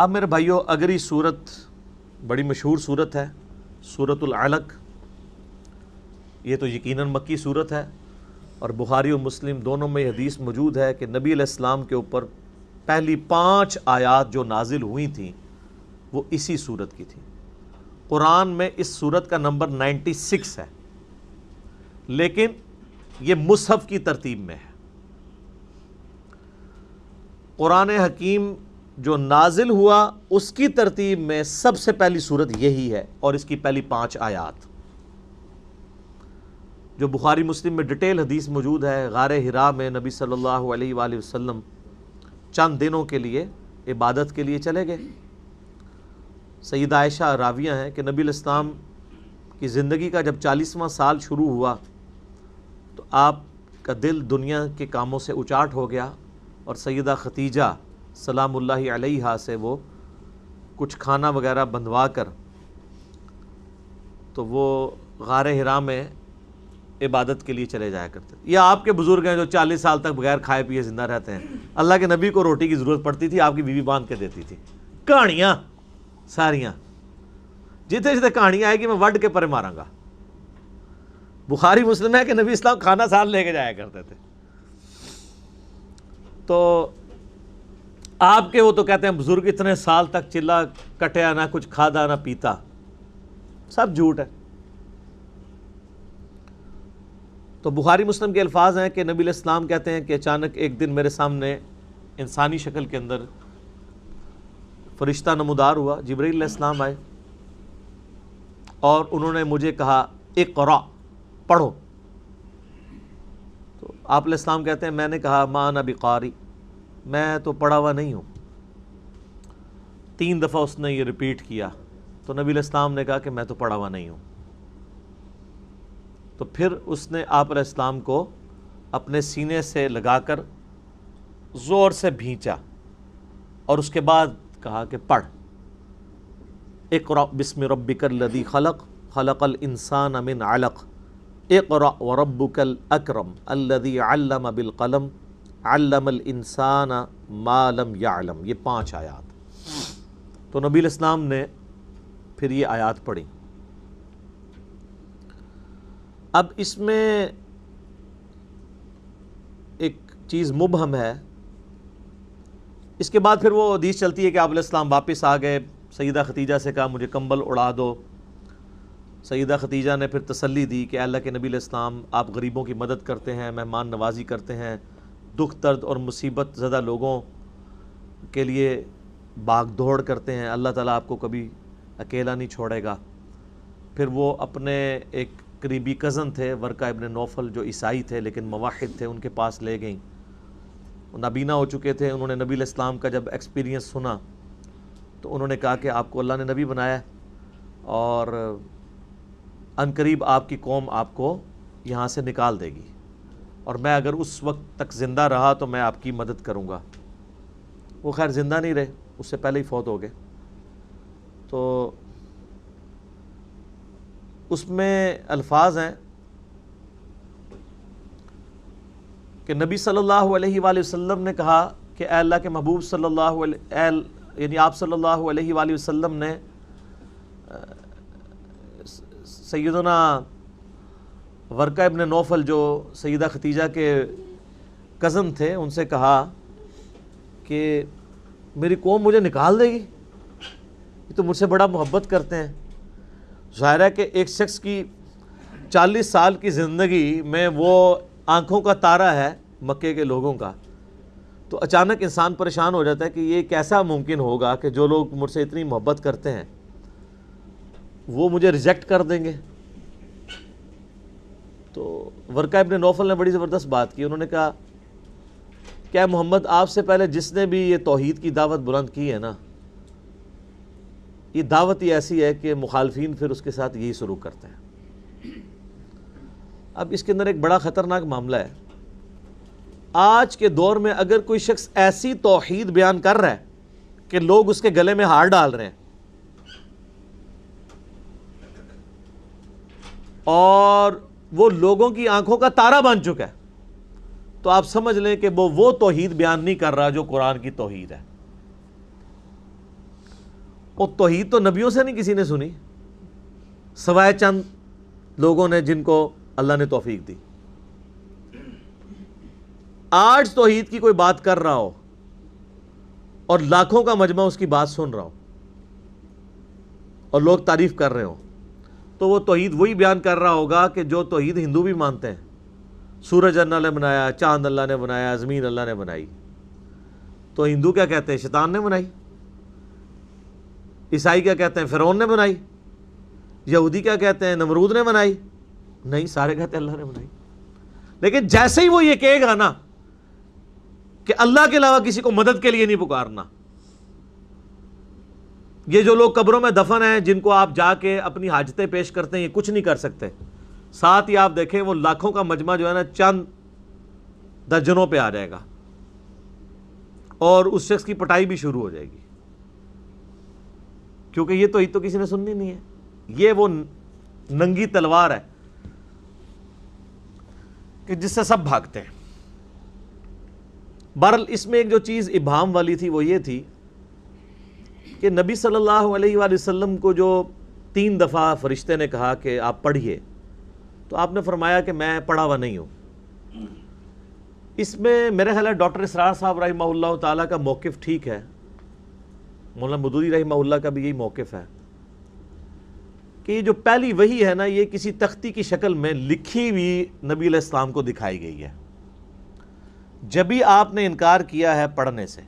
اب میرے بھائیوں اگلی صورت بڑی مشہور صورت ہے، سورۃ العلق۔ یہ تو یقیناً مکی صورت ہے، اور بخاری و مسلم دونوں میں حدیث موجود ہے کہ نبی علیہ السلام کے اوپر پہلی 5 آیات جو نازل ہوئی تھیں وہ اسی صورت کی تھیں۔ قرآن میں اس صورت کا نمبر 96 ہے، لیکن یہ مصحف کی ترتیب میں ہے۔ قرآن حکیم جو نازل ہوا اس کی ترتیب میں سب سے پہلی صورت یہی ہے، اور اس کی پہلی 5 آیات جو بخاری مسلم میں ڈیٹیل حدیث موجود ہے۔ غار حرا میں نبی صلی اللہ علیہ وآلہ وسلم چند دنوں کے لیے عبادت کے لیے چلے گئے۔ سیدہ عائشہ راویہ ہیں کہ نبی علیہ السلام کی زندگی کا جب 40واں سال شروع ہوا تو آپ کا دل دنیا کے کاموں سے اچاٹ ہو گیا، اور سیدہ ختیجہ سلام اللہ علیہا سے وہ کچھ کھانا وغیرہ بندھوا کر تو وہ غار حرا میں عبادت کے لیے چلے جایا کرتے تھے۔ یہ آپ کے بزرگ ہیں جو 40 سال تک بغیر کھائے پیے زندہ رہتے ہیں۔ اللہ کے نبی کو روٹی کی ضرورت پڑتی تھی، آپ کی بیوی باندھ کے دیتی تھی۔ کہانیاں ساریاں جتنے جتنے کہانیاں آئے گی میں وڈ کے پرے ماراں گا۔ بخاری مسلم ہے کہ نبی اسلام کھانا ساتھ لے کے جایا کرتے تھے۔ تو آپ کے وہ تو کہتے ہیں بزرگ اتنے سال تک چلا کٹیا، نہ کچھ کھادا نہ پیتا، سب جھوٹ ہے۔ تو بخاری مسلم کے الفاظ ہیں کہ نبی علیہ السلام کہتے ہیں کہ اچانک ایک دن میرے سامنے انسانی شکل کے اندر فرشتہ نمودار ہوا، جبرائیل علیہ السلام آئے اور انہوں نے مجھے کہا اقرا، پڑھو۔ تو آپ علیہ السلام کہتے ہیں میں نے کہا ما انا بقاری، میں تو پڑھا ہوا نہیں ہوں۔ 3 دفعہ اس نے یہ ریپیٹ کیا تو نبی علیہ السلام نے کہا کہ میں تو پڑھا ہوا نہیں ہوں۔ تو پھر اس نے آپ علیہ السلام کو اپنے سینے سے لگا کر زور سے بھینچا، اور اس کے بعد کہا کہ پڑھ، اقرأ بسم ربک الذی خلق خلق الانسان من علق اقرأ وربک الاکرم الذی علم بالقلم علم الانسان ما لم یعلم۔ یہ 5 آیات۔ تو نبی علیہ السلام نے پھر یہ آیات پڑھی۔ اب اس میں ایک چیز مبہم ہے۔ اس کے بعد پھر وہ حدیث چلتی ہے کہ آپ علیہ السلام واپس آ گئے، سیدہ ختیجہ سے کہا مجھے کمبل اڑا دو۔ سیدہ ختیجہ نے پھر تسلی دی کہ اللہ کے نبی علیہ السلام آپ غریبوں کی مدد کرتے ہیں، مہمان نوازی کرتے ہیں، دکھ درد اور مصیبت زدہ لوگوں کے لیے بھاگ دوڑ کرتے ہیں، اللہ تعالیٰ آپ کو کبھی اکیلا نہیں چھوڑے گا۔ پھر وہ اپنے ایک قریبی کزن تھے ورقہ ابن نوفل جو عیسائی تھے لیکن موحد تھے، ان کے پاس لے گئیں۔ وہ نابینا ہو چکے تھے، انہوں نے نبی علیہ السلام کا جب ایکسپیرینس سنا تو انہوں نے کہا کہ آپ کو اللہ نے نبی بنایا ہے، اور عنقریب آپ کی قوم آپ کو یہاں سے نکال دے گی، اور میں اگر اس وقت تک زندہ رہا تو میں آپ کی مدد کروں گا۔ وہ خیر زندہ نہیں رہے، اس سے پہلے ہی فوت ہو گئے۔ تو اس میں الفاظ ہیں کہ نبی صلی اللہ علیہ وآلہ وسلم نے کہا کہ اے اللہ کے محبوب صلی اللہ علیہ یعنی آپ صلی اللہ علیہ وآلہ وسلم نے سیدنا ورقہ ابن نوفل جو سیدہ ختیجہ کے کزن تھے ان سے کہا کہ میری قوم مجھے نکال دے گی، یہ تو مجھ سے بڑا محبت کرتے ہیں۔ ظاہر ہے کہ ایک شخص کی 40 سال کی زندگی میں وہ آنکھوں کا تارا ہے مکے کے لوگوں کا، تو اچانک انسان پریشان ہو جاتا ہے کہ یہ کیسا ممکن ہوگا کہ جو لوگ مجھ سے اتنی محبت کرتے ہیں وہ مجھے ریجیکٹ کر دیں گے۔ تو ورقہ ابن نوفل نے بڑی زبردست بات کی، انہوں نے کہا کیا محمد آپ سے پہلے جس نے بھی یہ توحید کی دعوت بلند کی ہے نا، یہ دعوت ہی ایسی ہے کہ مخالفین پھر اس کے ساتھ یہی سلوک کرتے ہیں۔ اب اس کے اندر ایک بڑا خطرناک معاملہ ہے۔ آج کے دور میں اگر کوئی شخص ایسی توحید بیان کر رہا ہے کہ لوگ اس کے گلے میں ہار ڈال رہے ہیں اور وہ لوگوں کی آنکھوں کا تارا بن چکا ہے، تو آپ سمجھ لیں کہ وہ توحید بیان نہیں کر رہا جو قرآن کی توحید ہے۔ اور توحید تو نبیوں سے نہیں کسی نے سنی سوائے چند لوگوں نے جن کو اللہ نے توفیق دی. آج توحید کی کوئی بات کر رہا ہو اور لاکھوں کا مجمع اس کی بات سن رہا ہو اور لوگ تعریف کر رہے ہوں تو وہ توحید وہی بیان کر رہا ہوگا کہ جو توحید ہندو بھی مانتے ہیں. سورج اللہ نے بنایا, چاند اللہ نے بنایا, زمین اللہ نے بنائی. تو ہندو کیا کہتے ہیں؟ شیطان نے بنائی. عیسائی کیا کہتے ہیں؟ فرعون نے بنائی. یہودی کیا کہتے ہیں؟ نمرود نے بنائی. نہیں, سارے کہتے ہیں اللہ نے بنائی. لیکن جیسے ہی وہ یہ کہے گا نا کہ اللہ کے علاوہ کسی کو مدد کے لیے نہیں پکارنا, یہ جو لوگ قبروں میں دفن ہیں جن کو آپ جا کے اپنی حاجتیں پیش کرتے ہیں, یہ کچھ نہیں کر سکتے. ساتھ ہی آپ دیکھیں وہ لاکھوں کا مجمع جو ہے نا چند درجنوں پہ آ جائے گا اور اس شخص کی پٹائی بھی شروع ہو جائے گی, کیونکہ یہ تو کسی نے سننی نہیں ہے. یہ وہ ننگی تلوار ہے کہ جس سے سب بھاگتے ہیں. بہرحال اس میں ایک جو چیز ابہام والی تھی وہ یہ تھی کہ نبی صلی اللہ علیہ وآلہ وسلم کو جو 3 دفعہ فرشتے نے کہا کہ آپ پڑھیے, تو آپ نے فرمایا کہ میں پڑھا ہوا نہیں ہوں. اس میں میرے خیال ہے ڈاکٹر اسرار صاحب رحمہ اللہ تعالیٰ کا موقف ٹھیک ہے, مولانا مودودی رحمہ اللہ کا بھی یہی موقف ہے کہ یہ جو پہلی وحی ہے نا یہ کسی تختی کی شکل میں لکھی ہوئی نبی علیہ السلام کو دکھائی گئی ہے. جب بھی آپ نے انکار کیا ہے پڑھنے سے,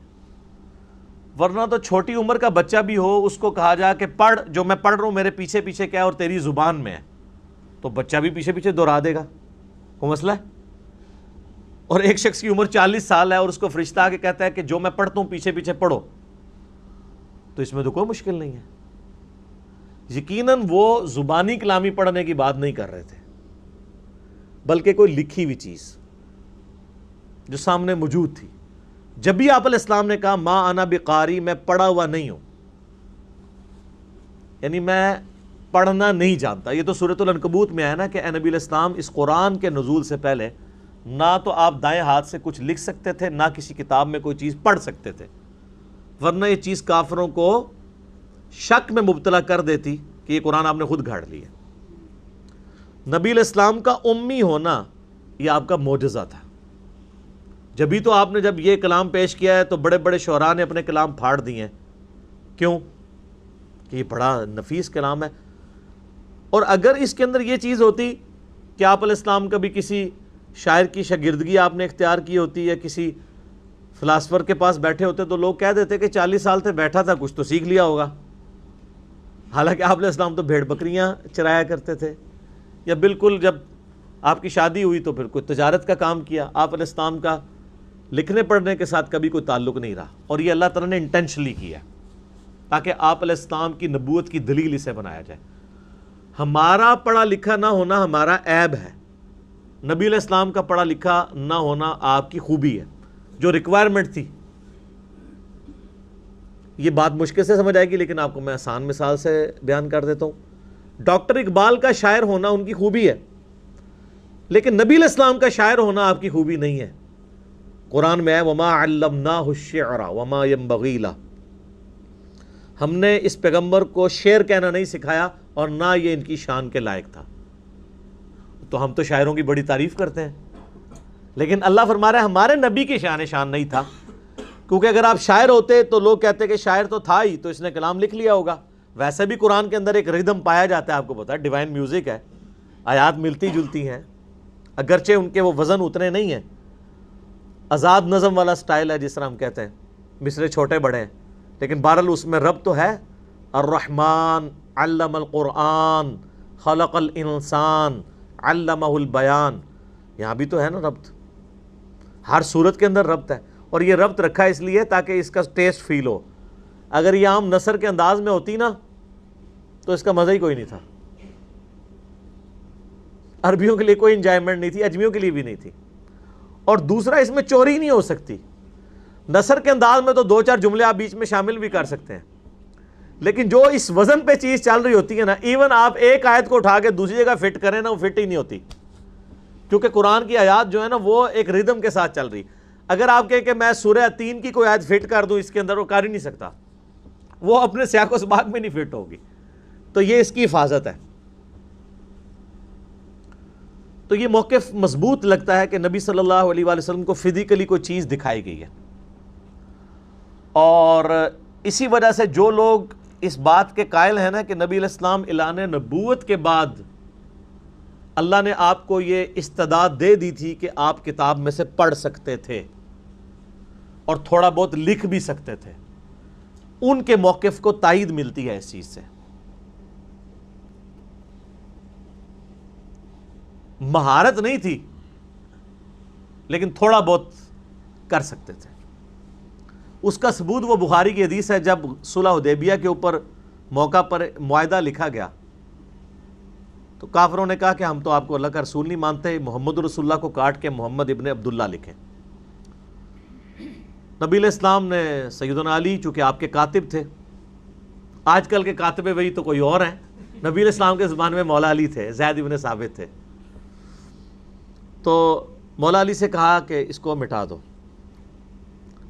ورنہ تو چھوٹی عمر کا بچہ بھی ہو اس کو کہا جائے کہ پڑھ, جو میں پڑھ رہا ہوں میرے پیچھے پیچھے کیا ہے اور تیری زبان میں ہے, تو بچہ بھی پیچھے پیچھے دہرا دے گا. کوئی مسئلہ ہے؟ اور ایک شخص کی عمر 40 سال ہے اور اس کو فرشتہ آ کے کہتا ہے کہ جو میں پڑھتا ہوں پیچھے پیچھے پڑھو, تو اس میں تو کوئی مشکل نہیں ہے. یقیناً وہ زبانی کلامی پڑھنے کی بات نہیں کر رہے تھے, بلکہ کوئی لکھی ہوئی چیز جو سامنے موجود تھی. جب بھی آپ علیہ السلام نے کہا ما انا بقاری, میں پڑھا ہوا نہیں ہوں, یعنی میں پڑھنا نہیں جانتا. یہ تو سورۃ العنکبوت میں ہے نا کہ اے نبی علیہ السلام اس قرآن کے نزول سے پہلے نہ تو آپ دائیں ہاتھ سے کچھ لکھ سکتے تھے, نہ کسی کتاب میں کوئی چیز پڑھ سکتے تھے, ورنہ یہ چیز کافروں کو شک میں مبتلا کر دیتی کہ یہ قرآن آپ نے خود گھاڑ لیا. نبی علیہ السلام کا امی ہونا یہ آپ کا معجزہ تھا. جبھی تو آپ نے جب یہ کلام پیش کیا ہے تو بڑے بڑے شعراء نے اپنے کلام پھاڑ دیے ہیں. کیوں؟ کہ یہ بڑا نفیس کلام ہے. اور اگر اس کے اندر یہ چیز ہوتی کہ آپ علیہ السلام کبھی کسی شاعر کی شاگردگی آپ نے اختیار کی ہوتی یا کسی فلاسفر کے پاس بیٹھے ہوتے تو لوگ کہہ دیتے کہ 40 سال سے بیٹھا تھا, کچھ تو سیکھ لیا ہوگا. حالانکہ آپ علیہ السلام تو بھیڑ بکریاں چرایا کرتے تھے, یا بالکل جب آپ کی شادی ہوئی تو پھر کوئی تجارت کا کام کیا. آپ علیہ السلام کا لکھنے پڑھنے کے ساتھ کبھی کوئی تعلق نہیں رہا, اور یہ اللہ تعالیٰ نے انٹینشنلی کیا تاکہ آپ علیہ السلام کی نبوت کی دلیل اسے بنایا جائے. ہمارا پڑھا لکھا نہ ہونا ہمارا عیب ہے, نبی علیہ السلام کا پڑھا لکھا نہ ہونا آپ کی خوبی ہے, جو ریکوائرمنٹ تھی. یہ بات مشکل سے سمجھ آئے گی لیکن آپ کو میں آسان مثال سے بیان کر دیتا ہوں. ڈاکٹر اقبال کا شاعر ہونا ان کی خوبی ہے, لیکن نبی علیہ السلام کا شاعر ہونا آپ کی خوبی نہیں ہے. قرآن میں ہے وما علمناہ الشعر وما ينبغی لہ, ہم نے اس پیغمبر کو شعر کہنا نہیں سکھایا اور نہ یہ ان کی شان کے لائق تھا. تو ہم تو شاعروں کی بڑی تعریف کرتے ہیں, لیکن اللہ فرما رہا ہے ہمارے نبی کی شان نہیں تھا, کیونکہ اگر آپ شاعر ہوتے تو لوگ کہتے کہ شاعر تو تھا ہی تو اس نے کلام لکھ لیا ہوگا. ویسے بھی قرآن کے اندر ایک ردم پایا جاتا ہے, آپ کو پتا ہے ڈیوائن میوزک ہے, آیات ملتی جلتی ہیں, اگرچہ ان کے وہ وزن اتنے نہیں ہیں, آزاد نظم والا سٹائل ہے جس طرح ہم کہتے ہیں, مصرے چھوٹے بڑے ہیں, لیکن بہرحال اس میں رب تو ہے. الرحمن علم القرآن خلق الانسان علمہ البیان, یہاں بھی تو ہے نا ربط, ہر صورت کے اندر ربط ہے, اور یہ ربط رکھا اس لیے تاکہ اس کا ٹیسٹ فیل ہو. اگر یہ عام نثر کے انداز میں ہوتی نا تو اس کا مزہ ہی کوئی نہیں تھا. عربیوں کے لیے کوئی انجوائمنٹ نہیں تھی, اجمیوں کے لیے بھی نہیں تھی. اور دوسرا اس میں چوری نہیں ہو سکتی. نثر کے انداز میں تو 2-4 جملے آپ بیچ میں شامل بھی کر سکتے ہیں, لیکن جو اس وزن پہ چیز چل رہی ہوتی ہے نا, ایون آپ ایک آیت کو اٹھا کے دوسری جگہ فٹ کریں نا, وہ فٹ ہی نہیں ہوتی, کیونکہ قرآن کی آیات جو ہے نا وہ ایک ردم کے ساتھ چل رہی. اگر آپ کہیں کہ میں سورہ 3 کی کوئی آیت فٹ کر دوں اس کے اندر, وہ کر ہی نہیں سکتا. وہ اپنے سیاق و سباق میں نہیں فٹ ہوگی. تو یہ اس کی حفاظت ہے. تو یہ موقف مضبوط لگتا ہے کہ نبی صلی اللہ علیہ وآلہ وسلم کو فزیکلی کوئی چیز دکھائی گئی ہے. اور اسی وجہ سے جو لوگ اس بات کے قائل ہیں نا کہ نبی علیہ السلام اعلان نبوت کے بعد اللہ نے آپ کو یہ استعداد دے دی تھی کہ آپ کتاب میں سے پڑھ سکتے تھے اور تھوڑا بہت لکھ بھی سکتے تھے، ان کے موقف کو تائید ملتی ہے اس چیز سے. مہارت نہیں تھی لیکن تھوڑا بہت کر سکتے تھے. اس کا ثبوت وہ بخاری کی حدیث ہے، جب صلح حدیبیہ کے اوپر موقع پر معاہدہ لکھا گیا تو کافروں نے کہا کہ ہم تو آپ کو اللہ کا رسول نہیں مانتے، محمد رسول اللہ کو کاٹ کے محمد ابن عبداللہ لکھیں. نبی علیہ السلام نے سیدنا علی چونکہ آپ کے کاتب تھے، آج کل کے کاتب وہی تو کوئی اور ہیں، نبی علیہ السلام کے زمانے میں مولا علی تھے، زید ابن ثابت تھے، تو مولا علی سے کہا کہ اس کو مٹا دو.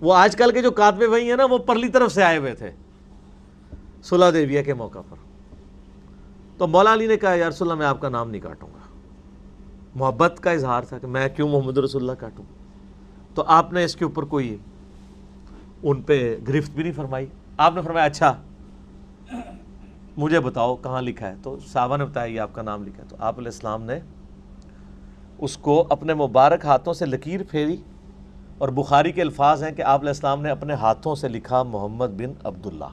وہ آج کل کے جو کاتب وہی ہیں نا، وہ پرلی طرف سے آئے ہوئے تھے صلح حدیبیہ کے موقع پر. تو مولا علی نے کہا یا رسول اللہ میں آپ کا نام نہیں کاٹوں گا. محبت کا اظہار تھا کہ میں کیوں محمد رسول اللہ کاٹوں. تو آپ نے اس کے اوپر کوئی ان پہ گرفت بھی نہیں فرمائی. آپ نے فرمایا اچھا مجھے بتاؤ کہاں لکھا ہے. تو صحابہ نے بتایا یہ آپ کا نام لکھا ہے. تو آپ علیہ السلام نے اس کو اپنے مبارک ہاتھوں سے لکیر پھیری، اور بخاری کے الفاظ ہیں کہ آپ علیہ السلام نے اپنے ہاتھوں سے لکھا محمد بن عبداللہ.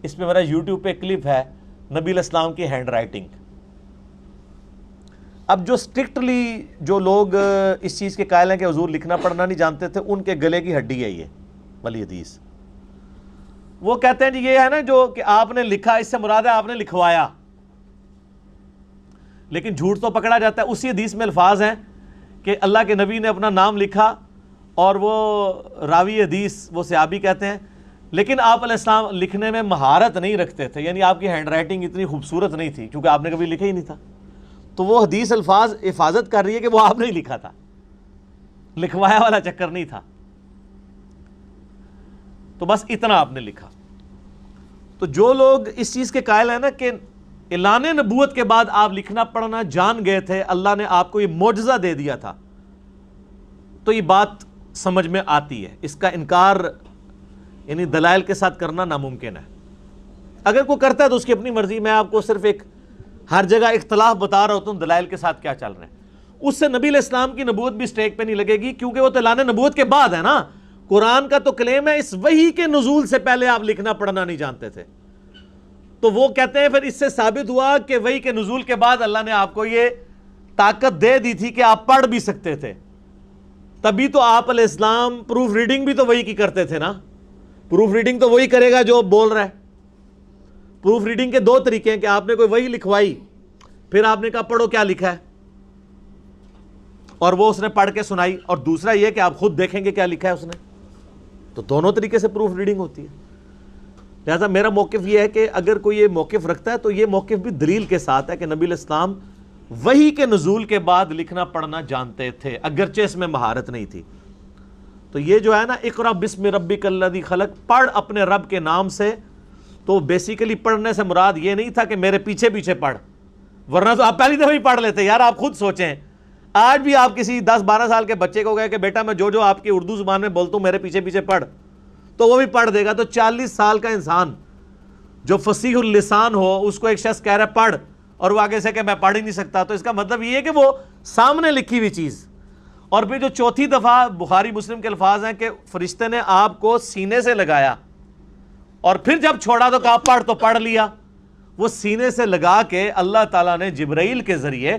اس پہ میرا یوٹیوب پہ کلپ ہے نبی علیہ السلام کی ہینڈ رائٹنگ. اب جو سٹرکٹلی جو لوگ اس چیز کے قائل ہیں کہ حضور لکھنا پڑھنا نہیں جانتے تھے، ان کے گلے کی ہڈی ہے یہ والی حدیث. وہ کہتے ہیں جی یہ ہے نا جو کہ آپ نے لکھا، اس سے مراد ہے آپ نے لکھوایا، لیکن جھوٹ تو پکڑا جاتا ہے. اسی حدیث میں الفاظ ہیں کہ اللہ کے نبی نے اپنا نام لکھا، اور وہ راوی حدیث وہ صحابی کہتے ہیں لیکن آپ علیہ السلام لکھنے میں مہارت نہیں رکھتے تھے، یعنی آپ کی ہینڈ رائٹنگ اتنی خوبصورت نہیں تھی کیونکہ آپ نے کبھی لکھا ہی نہیں تھا. تو وہ حدیث الفاظ حفاظت کر رہی ہے کہ وہ آپ نے ہی لکھا تھا، لکھوایا والا چکر نہیں تھا. تو بس اتنا آپ نے لکھا. تو جو لوگ اس چیز کے قائل ہیں نا کہ اعلان نبوت کے بعد آپ لکھنا پڑھنا جان گئے تھے، اللہ نے آپ کو یہ معجزہ دے دیا تھا، تو یہ بات سمجھ میں آتی ہے. اس کا انکار یعنی دلائل کے ساتھ کرنا ناممکن ہے. اگر کوئی کرتا ہے تو اس کی اپنی مرضی. میں آپ کو صرف ایک ہر جگہ اختلاف بتا رہا ہوتا ہوں دلائل کے ساتھ کیا چل رہے ہیں. اس سے نبی علیہ السلام کی نبوت بھی سٹیک پہ نہیں لگے گی، کیونکہ وہ تو اعلان نبوت کے بعد ہے نا. قرآن کا تو کلیم ہے اس وحی کے نزول سے پہلے آپ لکھنا پڑھنا نہیں جانتے تھے. تو وہ کہتے ہیں پھر اس سے ثابت ہوا کہ وحی کے نزول کے بعد اللہ نے آپ کو یہ طاقت دے دی تھی کہ آپ پڑھ بھی سکتے تھے. تبھی تو آپ علیہ السلام پروف ریڈنگ بھی تو وہی کی کرتے تھے نا. پروف ریڈنگ تو وہی کرے گا جو بول رہا ہے. پروف ریڈنگ کے دو طریقے ہیں کہ آپ نے کوئی وہی لکھوائی، پھر آپ نے کہا پڑھو کیا لکھا ہے، اور وہ اس نے پڑھ کے سنائی، اور دوسرا یہ کہ آپ خود دیکھیں گے کیا لکھا ہے اس نے. تو دونوں طریقے سے پروف ریڈنگ ہوتی ہے. لہذا میرا موقف یہ ہے کہ اگر کوئی یہ موقف رکھتا ہے تو یہ موقف بھی دلیل کے ساتھ ہے کہ نبی علیہ السلام وحی کے نزول کے بعد لکھنا پڑھنا جانتے تھے، اگرچہ اس میں مہارت نہیں تھی. تو یہ جو ہے نا اقرا بسم ربک الذی خلق، پڑھ اپنے رب کے نام سے، تو بیسیکلی پڑھنے سے مراد یہ نہیں تھا کہ میرے پیچھے پیچھے پڑھ، ورنہ تو آپ پہلی دفعہ ہی پڑھ لیتے. یار آپ خود سوچیں، آج بھی آپ کسی 10-12 سال کے بچے کو گئے کہ بیٹا میں جو آپ کی اردو زبان میں بولتا ہوں میرے پیچھے پیچھے پڑھ، تو وہ بھی پڑھ دے گا. تو 40 سال کا انسان جو فصیح اللسان ہو، اس کو ایک شخص کہہ رہا ہے پڑھ، اور وہ آگے سے کہ میں پڑھ ہی نہیں سکتا، تو اس کا مطلب یہ ہے کہ وہ سامنے لکھی ہوئی چیز. اور پھر جو چوتھی دفعہ بخاری مسلم کے الفاظ ہیں کہ فرشتے نے آپ کو سینے سے لگایا اور پھر جب چھوڑا تو کہا پڑھ، تو پڑھ لیا. وہ سینے سے لگا کے اللہ تعالیٰ نے جبرائیل کے ذریعے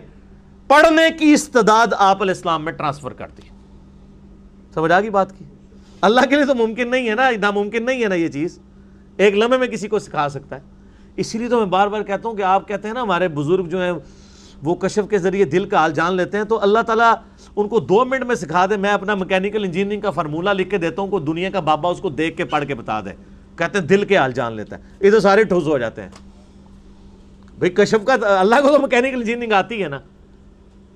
پڑھنے کی استعداد آپ علیہ السلام میں ٹرانسفر کر دی. سمجھ آ گئی بات کی؟ اللہ کے لیے تو ممکن نہیں ہے نا، ناممکن نہیں ہے نا یہ چیز. ایک لمحے میں کسی کو سکھا سکتا ہے. اسی لیے تو میں بار بار کہتا ہوں کہ آپ کہتے ہیں نا ہمارے بزرگ جو ہیں وہ کشف کے ذریعے دل کا حال جان لیتے ہیں، تو اللہ تعالیٰ ان کو 2 منٹ میں سکھا دے. میں اپنا میکینیکل انجینئرنگ کا فارمولہ لکھ کے دیتا ہوں، کوئی دنیا کا بابا اس کو دیکھ کے پڑھ کے بتا دے، کہتے ہیں دل کے حال جان لیتا ہے. یہ تو سارے ٹھوس ہو جاتے ہیں. بھئی کشف کا اللہ کو تو میکینیکل انجینئرنگ آتی ہے نا،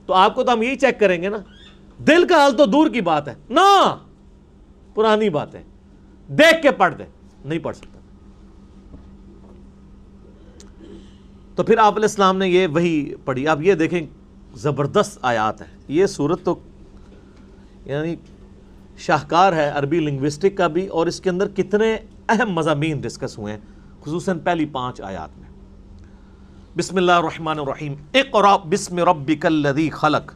تو آپ کو تو ہم یہی چیک کریں گے نا. دل کا حال تو دور کی بات ہے نا، پرانی بات ہے. دیکھ کے پڑھ دے، نہیں پڑھ سکتا. تو پھر آپ علیہ السلام نے یہ وہی پڑھی. آپ یہ دیکھیں زبردست آیات ہے. یہ صورت تو یعنی شاہکار ہے عربی لنگوسٹک کا بھی، اور اس کے اندر کتنے اہم مضامین ڈسکس ہوئے ہیں خصوصاً پہلی 5 آیات میں. بسم اللہ الرحمن الرحیم. اقرأ بسم ربک الذی خلق.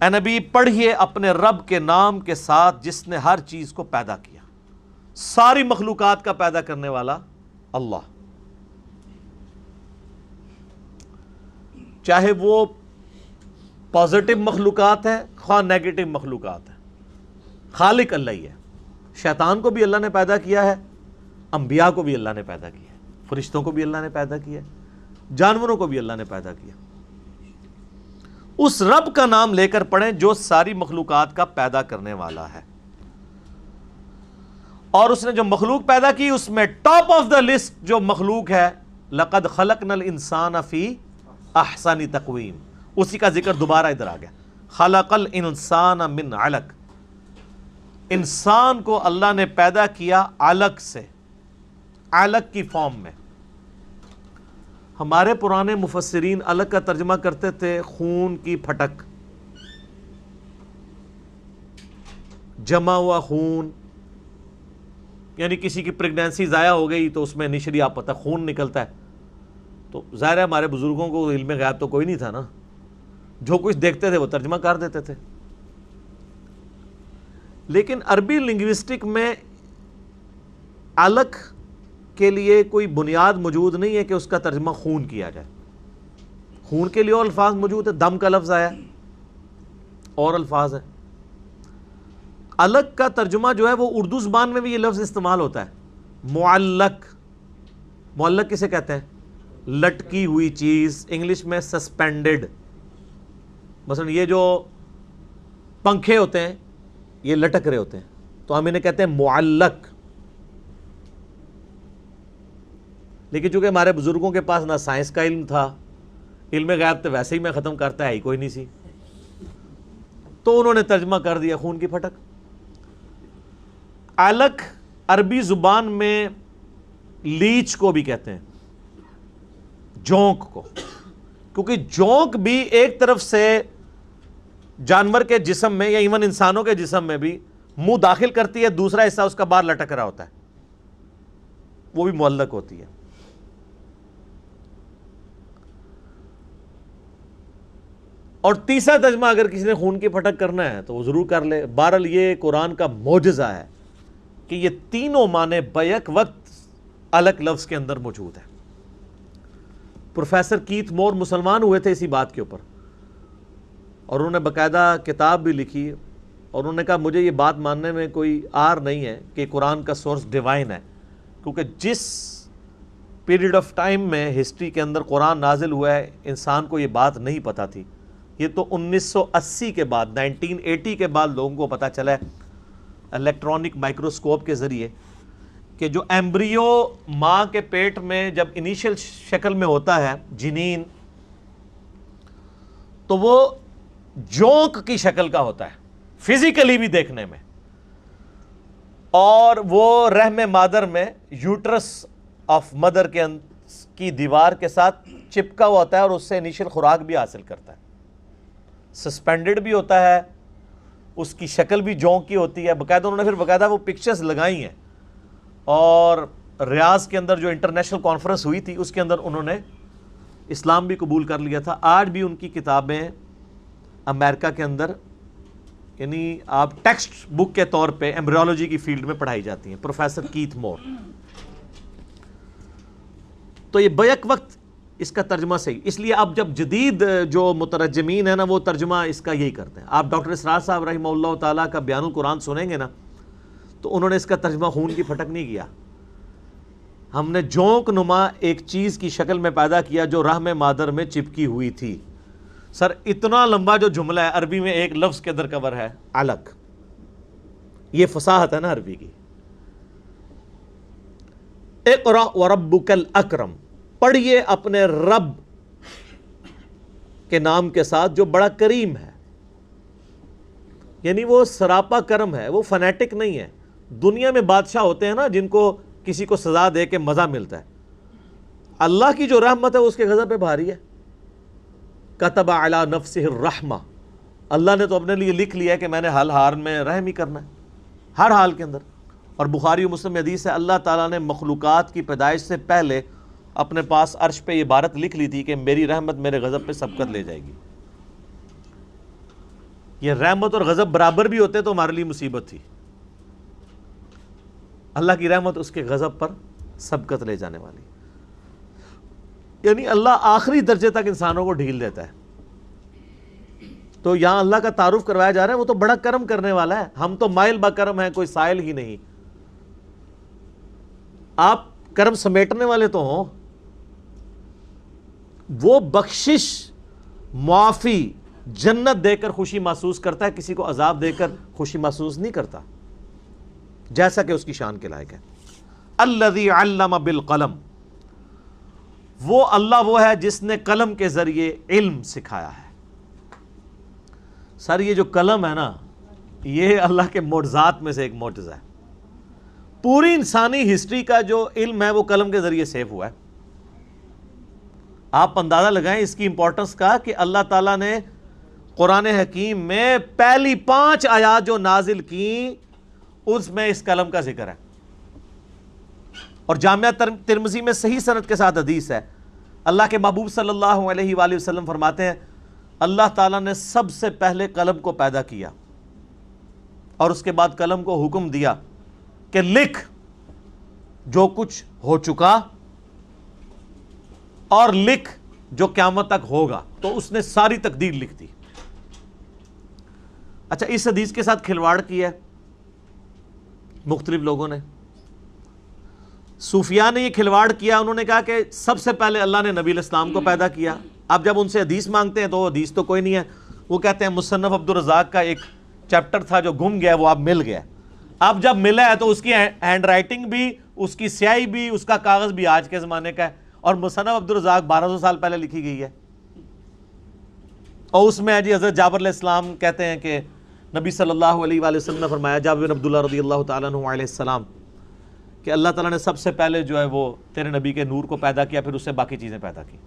اے نبی پڑھیے اپنے رب کے نام کے ساتھ جس نے ہر چیز کو پیدا کیا. ساری مخلوقات کا پیدا کرنے والا اللہ، چاہے وہ پازیٹو مخلوقات ہیں خواہ نیگیٹو مخلوقات ہیں، خالق اللہ ہی ہے. شیطان کو بھی اللہ نے پیدا کیا ہے، انبیاء کو بھی اللہ نے پیدا کیا ہے، فرشتوں کو بھی اللہ نے پیدا کیا ہے، جانوروں کو بھی اللہ نے پیدا کیا. اس رب کا نام لے کر پڑھیں جو ساری مخلوقات کا پیدا کرنے والا ہے. اور اس نے جو مخلوق پیدا کی اس میں ٹاپ آف دا لسٹ جو مخلوق ہے لقد خلقنا الانسان فی احسن تقویم، اسی کا ذکر دوبارہ ادھر آ گیا. خلق الانسان من علق، انسان کو اللہ نے پیدا کیا علق سے، علق کی فارم میں. ہمارے پرانے مفسرین علق کا ترجمہ کرتے تھے خون کی پھٹک، جمع ہوا خون، یعنی کسی کی پریگنینسی ضائع ہو گئی تو اس میں انیشلی آپ پتہ خون نکلتا ہے. تو ظاہر ہے ہمارے بزرگوں کو علم غیب تو کوئی نہیں تھا نا، جو کچھ دیکھتے تھے وہ ترجمہ کر دیتے تھے. لیکن عربی لنگوسٹک میں علق کے لیے کوئی بنیاد موجود نہیں ہے کہ اس کا ترجمہ خون کیا جائے. خون کے لیے اور الفاظ موجود ہے، دم کا لفظ آیا اور الفاظ ہیں. علق کا ترجمہ جو ہے وہ اردو زبان میں بھی یہ لفظ استعمال ہوتا ہے، معلق. معلق کسے کہتے ہیں؟ لٹکی ہوئی چیز، انگلش میں سسپینڈڈ. مثلا یہ جو پنکھے ہوتے ہیں یہ لٹک رہے ہوتے ہیں تو ہم انہیں کہتے ہیں معلق. لیکن چونکہ ہمارے بزرگوں کے پاس نہ سائنس کا علم تھا، علم غیب تو ویسے ہی میں ختم کرتا ہے ہی کوئی نہیں سی، تو انہوں نے ترجمہ کر دیا خون کی پھٹک. علق عربی زبان میں لیچ کو بھی کہتے ہیں، جونک کو، کیونکہ جونک بھی ایک طرف سے جانور کے جسم میں یا ایون انسانوں کے جسم میں بھی منہ داخل کرتی ہے، دوسرا حصہ اس کا باہر لٹک رہا ہوتا ہے، وہ بھی معلق ہوتی ہے. اور تیسرا ترجمہ اگر کسی نے خون کی پھٹک کرنا ہے تو وہ ضرور کر لے. بہرحال یہ قرآن کا معجزہ ہے کہ یہ تینوں معنی بیک وقت علق لفظ کے اندر موجود ہے. پروفیسر کیتھ مور مسلمان ہوئے تھے اسی بات کے اوپر، اور انہوں نے باقاعدہ کتاب بھی لکھی، اور انہوں نے کہا مجھے یہ بات ماننے میں کوئی آر نہیں ہے کہ قرآن کا سورس ڈیوائن ہے، کیونکہ جس پیریڈ آف ٹائم میں ہسٹری کے اندر قرآن نازل ہوا ہے انسان کو یہ بات نہیں پتہ تھی. یہ تو 1980 کے بعد، 1980 کے بعد لوگوں کو پتہ چلا ہے الیکٹرانک مائکروسکوپ کے ذریعے کہ جو ایمبریو ماں کے پیٹ میں جب انیشل شکل میں ہوتا ہے جنین، تو وہ جونک کی شکل کا ہوتا ہے فزیکلی بھی دیکھنے میں، اور وہ رحم مادر میں یوٹرس آف مدر کی دیوار کے ساتھ چپکا ہوا ہوتا ہے، اور اس سے انیشل خوراک بھی حاصل کرتا ہے. سسپینڈڈ بھی ہوتا ہے، اس کی شکل بھی جونک کی ہوتی ہے. باقاعدہ انہوں نے پھر باقاعدہ وہ پکچرز لگائی ہیں، اور ریاض کے اندر جو انٹرنیشنل کانفرنس ہوئی تھی اس کے اندر انہوں نے اسلام بھی قبول کر لیا تھا. آج بھی ان کی کتابیں امریکہ کے اندر یعنی آپ ٹیکسٹ بک کے طور پہ ایمبریولوجی کی فیلڈ میں پڑھائی جاتی ہیں. پروفیسر کیتھ مور. تو یہ بیک وقت اس کا ترجمہ صحیح، اس لیے اب جب جدید جو مترجمین ہیں نا وہ ترجمہ اس کا یہی کرتے ہیں. آپ ڈاکٹر اسرار صاحب رحمہ اللہ تعالیٰ کا بیان القرآن سنیں گے نا تو انہوں نے اس کا ترجمہ خون کی پھٹک نہیں کیا. ہم نے جونک نما ایک چیز کی شکل میں پیدا کیا جو رحم مادر میں چپکی ہوئی تھی. سر اتنا لمبا جو جملہ ہے عربی میں ایک لفظ کے اندر کور ہے علق. یہ فصاحت ہے نا عربی کی. اقرأ وربک الاکرم، پڑھیے اپنے رب کے نام کے ساتھ جو بڑا کریم ہے. یعنی وہ سراپا کرم ہے، وہ فنیٹک نہیں ہے. دنیا میں بادشاہ ہوتے ہیں نا جن کو کسی کو سزا دے کے مزہ ملتا ہے، اللہ کی جو رحمت ہے اس کے غضب پہ بھاری ہے. کتب علی نفسہ الرحمہ، اللہ نے تو اپنے لیے لکھ لیا ہے کہ میں نے ہر حال میں رحم ہی کرنا ہے، ہر حال کے اندر. اور بخاری و مسلم حدیث ہے اللہ تعالیٰ نے مخلوقات کی پیدائش سے پہلے اپنے پاس عرش پہ یہ عبارت لکھ لی تھی کہ میری رحمت میرے غضب پہ سبقت لے جائے گی. یہ رحمت اور غضب برابر بھی ہوتے تو ہمارے لیے مصیبت تھی. اللہ کی رحمت اس کے غضب پر سبقت لے جانے والی. یعنی اللہ آخری درجے تک انسانوں کو ڈھیل دیتا ہے. تو یہاں اللہ کا تعارف کروایا جا رہا ہے وہ تو بڑا کرم کرنے والا ہے، ہم تو مائل با کرم ہیں، کوئی سائل ہی نہیں. آپ کرم سمیٹنے والے تو ہوں. وہ بخشش، معافی، جنت دے کر خوشی محسوس کرتا ہے، کسی کو عذاب دے کر خوشی محسوس نہیں کرتا، جیسا کہ اس کی شان کے لائق ہے. الذی علم بالقلم، وہ اللہ وہ ہے جس نے قلم کے ذریعے علم سکھایا ہے. سر یہ جو قلم ہے نا، یہ اللہ کے معجزات میں سے ایک معجزہ ہے. پوری انسانی ہسٹری کا جو علم ہے وہ قلم کے ذریعے سیو ہوا ہے. آپ اندازہ لگائیں اس کی امپورٹنس کا کہ اللہ تعالیٰ نے قرآن حکیم میں پہلی 5 آیات جو نازل کی اس میں اس قلم کا ذکر ہے. اور جامعہ ترمذی میں صحیح سند کے ساتھ حدیث ہے، اللہ کے محبوب صلی اللہ علیہ وآلہ وسلم فرماتے ہیں اللہ تعالیٰ نے سب سے پہلے قلم کو پیدا کیا اور اس کے بعد قلم کو حکم دیا کہ لکھ جو کچھ ہو چکا اور لکھ جو قیامت تک ہوگا. تو اس نے ساری تقدیر لکھ دی. اچھا، اس حدیث کے ساتھ کھلواڑ کیا ہے مختلف لوگوں نے. صوفیاء نے یہ کھلواڑ کیا، انہوں نے کہا کہ سب سے پہلے اللہ نے نبی علیہ السلام کو پیدا کیا. اب جب ان سے حدیث مانگتے ہیں تو وہ حدیث تو کوئی نہیں ہے. وہ کہتے ہیں مصنف عبدالرزاق کا ایک چیپٹر تھا جو گم گیا، وہ اب مل گیا. اب جب ملا ہے تو اس کی ہینڈ رائٹنگ بھی، اس کی سیاہی بھی، اس کا کاغذ بھی آج کے زمانے کا ہے. اور مصنف عبدالرزاق 1200 سال پہلے لکھی گئی ہے. اور اس میں جی حضرت جابر علیہ السلام کہتے ہیں کہ نبی صلی اللہ علیہ وآلہ وسلم نے فرمایا، جابر بن عبداللہ رضی اللہ تعالیٰ عنہ علیہ السلام، کہ اللہ تعالیٰ نے سب سے پہلے جو ہے وہ تیرے نبی کے نور کو پیدا کیا، پھر اس سے باقی چیزیں پیدا کی.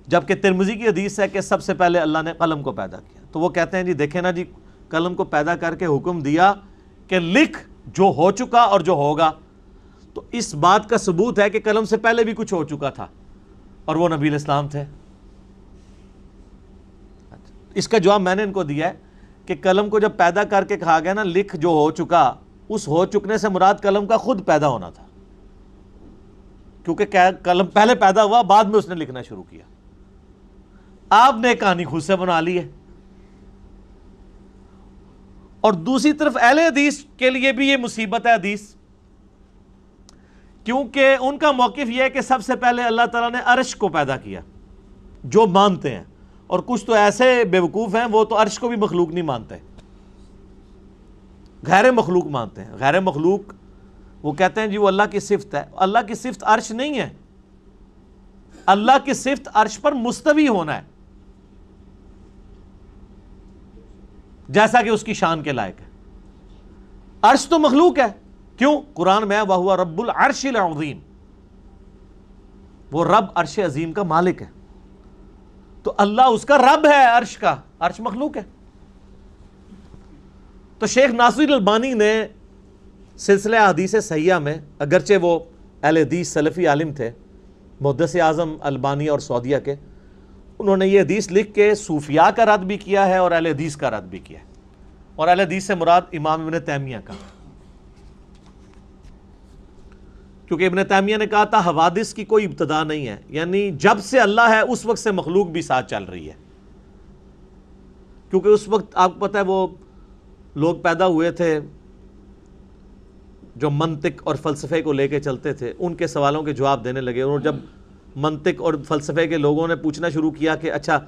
جبکہ ترمذی کی حدیث ہے کہ سب سے پہلے اللہ نے قلم کو پیدا کیا. تو وہ کہتے ہیں جی دیکھیں نا جی، قلم کو پیدا کر کے حکم دیا کہ لکھ جو ہو چکا اور جو ہوگا. تو اس بات کا ثبوت ہے کہ قلم سے پہلے بھی کچھ ہو چکا تھا اور وہ نبی علیہ السلام تھے. اس کا جواب میں نے ان کو دیا ہے کہ قلم کو جب پیدا کر کے کہا گیا نا لکھ جو ہو چکا، اس ہو چکنے سے مراد قلم کا خود پیدا ہونا تھا، کیونکہ قلم پہلے پیدا ہوا، بعد میں اس نے لکھنا شروع کیا. آپ نے کہانی خود سے بنا لی ہے. اور دوسری طرف اہل حدیث کے لیے بھی یہ مصیبت ہے حدیث، کیونکہ ان کا موقف یہ ہے کہ سب سے پہلے اللہ تعالیٰ نے عرش کو پیدا کیا، جو مانتے ہیں. اور کچھ تو ایسے بیوقوف ہیں وہ تو عرش کو بھی مخلوق نہیں مانتے، غیر مخلوق مانتے ہیں. غیر مخلوق وہ کہتے ہیں جی وہ اللہ کی صفت ہے. اللہ کی صفت عرش نہیں ہے، اللہ کی صفت عرش پر مستوی ہونا ہے، جیسا کہ اس کی شان کے لائق ہے. عرش تو مخلوق ہے، کیوں؟ قرآن میں وَهُوَ رَبُّ الْعَرْشِ الْعَظِيمِ، وہ رب عرش عظیم کا مالک ہے. تو اللہ اس کا رب ہے، عرش کا، عرش مخلوق ہے. تو شیخ ناصر الالبانی نے سلسلہ حدیث صحیحہ میں، اگرچہ وہ اہل حدیث سلفی عالم تھے، محدث اعظم البانی اور سعودیہ کے، انہوں نے یہ حدیث لکھ کے صوفیاء کا رد بھی کیا ہے اور اہل حدیث کا رد بھی کیا ہے. اور اہل حدیث سے مراد امام ابن تیمیہ کا، کیونکہ ابن تیمیہ نے کہا تھا حوادث کی کوئی ابتدا نہیں ہے، یعنی جب سے اللہ ہے اس وقت سے مخلوق بھی ساتھ چل رہی ہے. کیونکہ اس وقت آپ کو پتہ ہے وہ لوگ پیدا ہوئے تھے جو منطق اور فلسفے کو لے کے چلتے تھے، ان کے سوالوں کے جواب دینے لگے. اور جب منطق اور فلسفے کے لوگوں نے پوچھنا شروع کیا کہ اچھا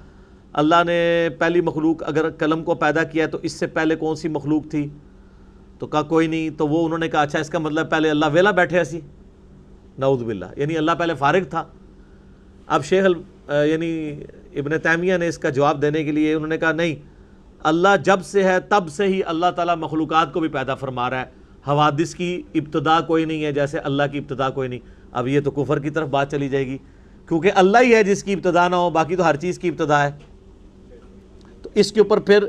اللہ نے پہلی مخلوق اگر قلم کو پیدا کیا تو اس سے پہلے کون سی مخلوق تھی؟ تو کہا کوئی نہیں. تو وہ انہوں نے کہا اچھا اس کا مطلب پہلے اللہ ویلا بیٹھے ایسی، نعوذ باللہ، یعنی اللہ پہلے فارغ تھا. اب شیخ یعنی ابن تیمیہ نے اس کا جواب دینے کے لیے انہوں نے کہا نہیں، اللہ جب سے ہے تب سے ہی اللہ تعالیٰ مخلوقات کو بھی پیدا فرما رہا ہے. حوادث کی ابتدا کوئی نہیں ہے جیسے اللہ کی ابتدا کوئی نہیں. اب یہ تو کفر کی طرف بات چلی جائے گی، کیونکہ اللہ ہی ہے جس کی ابتدا نہ ہو، باقی تو ہر چیز کی ابتدا ہے. تو اس کے اوپر پھر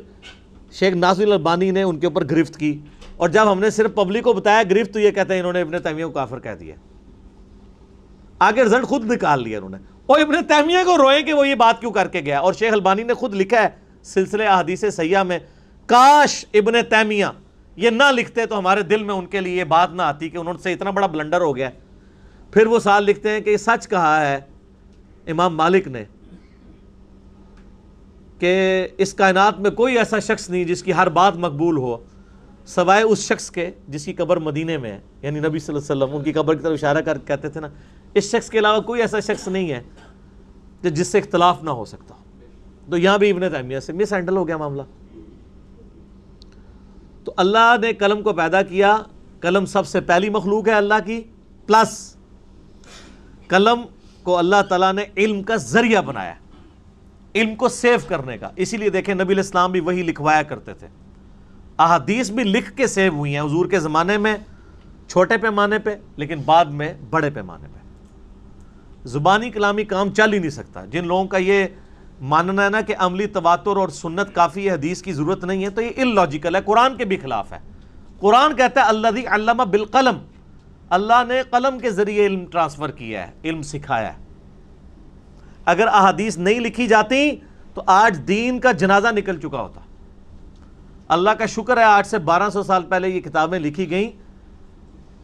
شیخ ناصر الالبانی نے ان کے اوپر گرفت کی، اور جب ہم نے صرف پبلک کو بتایا گرفت، تو یہ کہتے ہیں انہوں نے ابن تیمیہ کو کافر کہہ دیا. آگے رزلٹ خود نکال لیا انہوں نے. اور ابن تیمیہ کو روئیں کہ وہ یہ بات کیوں کر کے گیا. اور شیخ البانی نے خود لکھا ہے سلسلہ احادیث صحیحہ میں، کاش ابن تیمیہ یہ نہ لکھتے تو ہمارے دل میں ان کے لیے یہ بات نہ آتی کہ انہوں سے اتنا بڑا بلنڈر ہو گیا. پھر وہ سال لکھتے ہیں کہ یہ سچ کہا ہے امام مالک نے کہ اس کائنات میں کوئی ایسا شخص نہیں جس کی ہر بات مقبول ہو سوائے اس شخص کے جس کی قبر مدینے میں ہے. یعنی نبی صلی اللہ علیہ وسلم ان کی قبر کی طرف اشارہ کر کہتے تھے نا، اس شخص کے علاوہ کوئی ایسا شخص نہیں ہے جس سے اختلاف نہ ہو سکتا. تو یہاں بھی ابن تیمیہ سے مس ہینڈل ہو گیا معاملہ. تو اللہ نے قلم کو پیدا کیا، قلم سب سے پہلی مخلوق ہے اللہ کی، پلس قلم کو اللہ تعالیٰ نے علم کا ذریعہ بنایا، علم کو سیو کرنے کا. اسی لیے دیکھیں نبی علیہ السلام بھی وہی لکھوایا کرتے تھے. احادیث بھی لکھ کے سیو ہوئی ہیں حضور کے زمانے میں چھوٹے پیمانے پہ، لیکن بعد میں بڑے پیمانے پہ. زبانی کلامی کام چل ہی نہیں سکتا. جن لوگوں کا یہ ماننا ہے نا کہ عملی تواتر اور سنت کافی ہے، حدیث کی ضرورت نہیں ہے، تو یہ اللاجیکل ہے، قرآن کے بھی خلاف ہے. قرآن کہتا ہے الذی علم بالقلم، اللہ نے قلم کے ذریعے علم ٹرانسفر کیا ہے، علم سکھایا ہے. اگر احادیث نہیں لکھی جاتی تو آج دین کا جنازہ نکل چکا ہوتا. اللہ کا شکر ہے آج سے 1200 سال پہلے یہ کتابیں لکھی گئیں.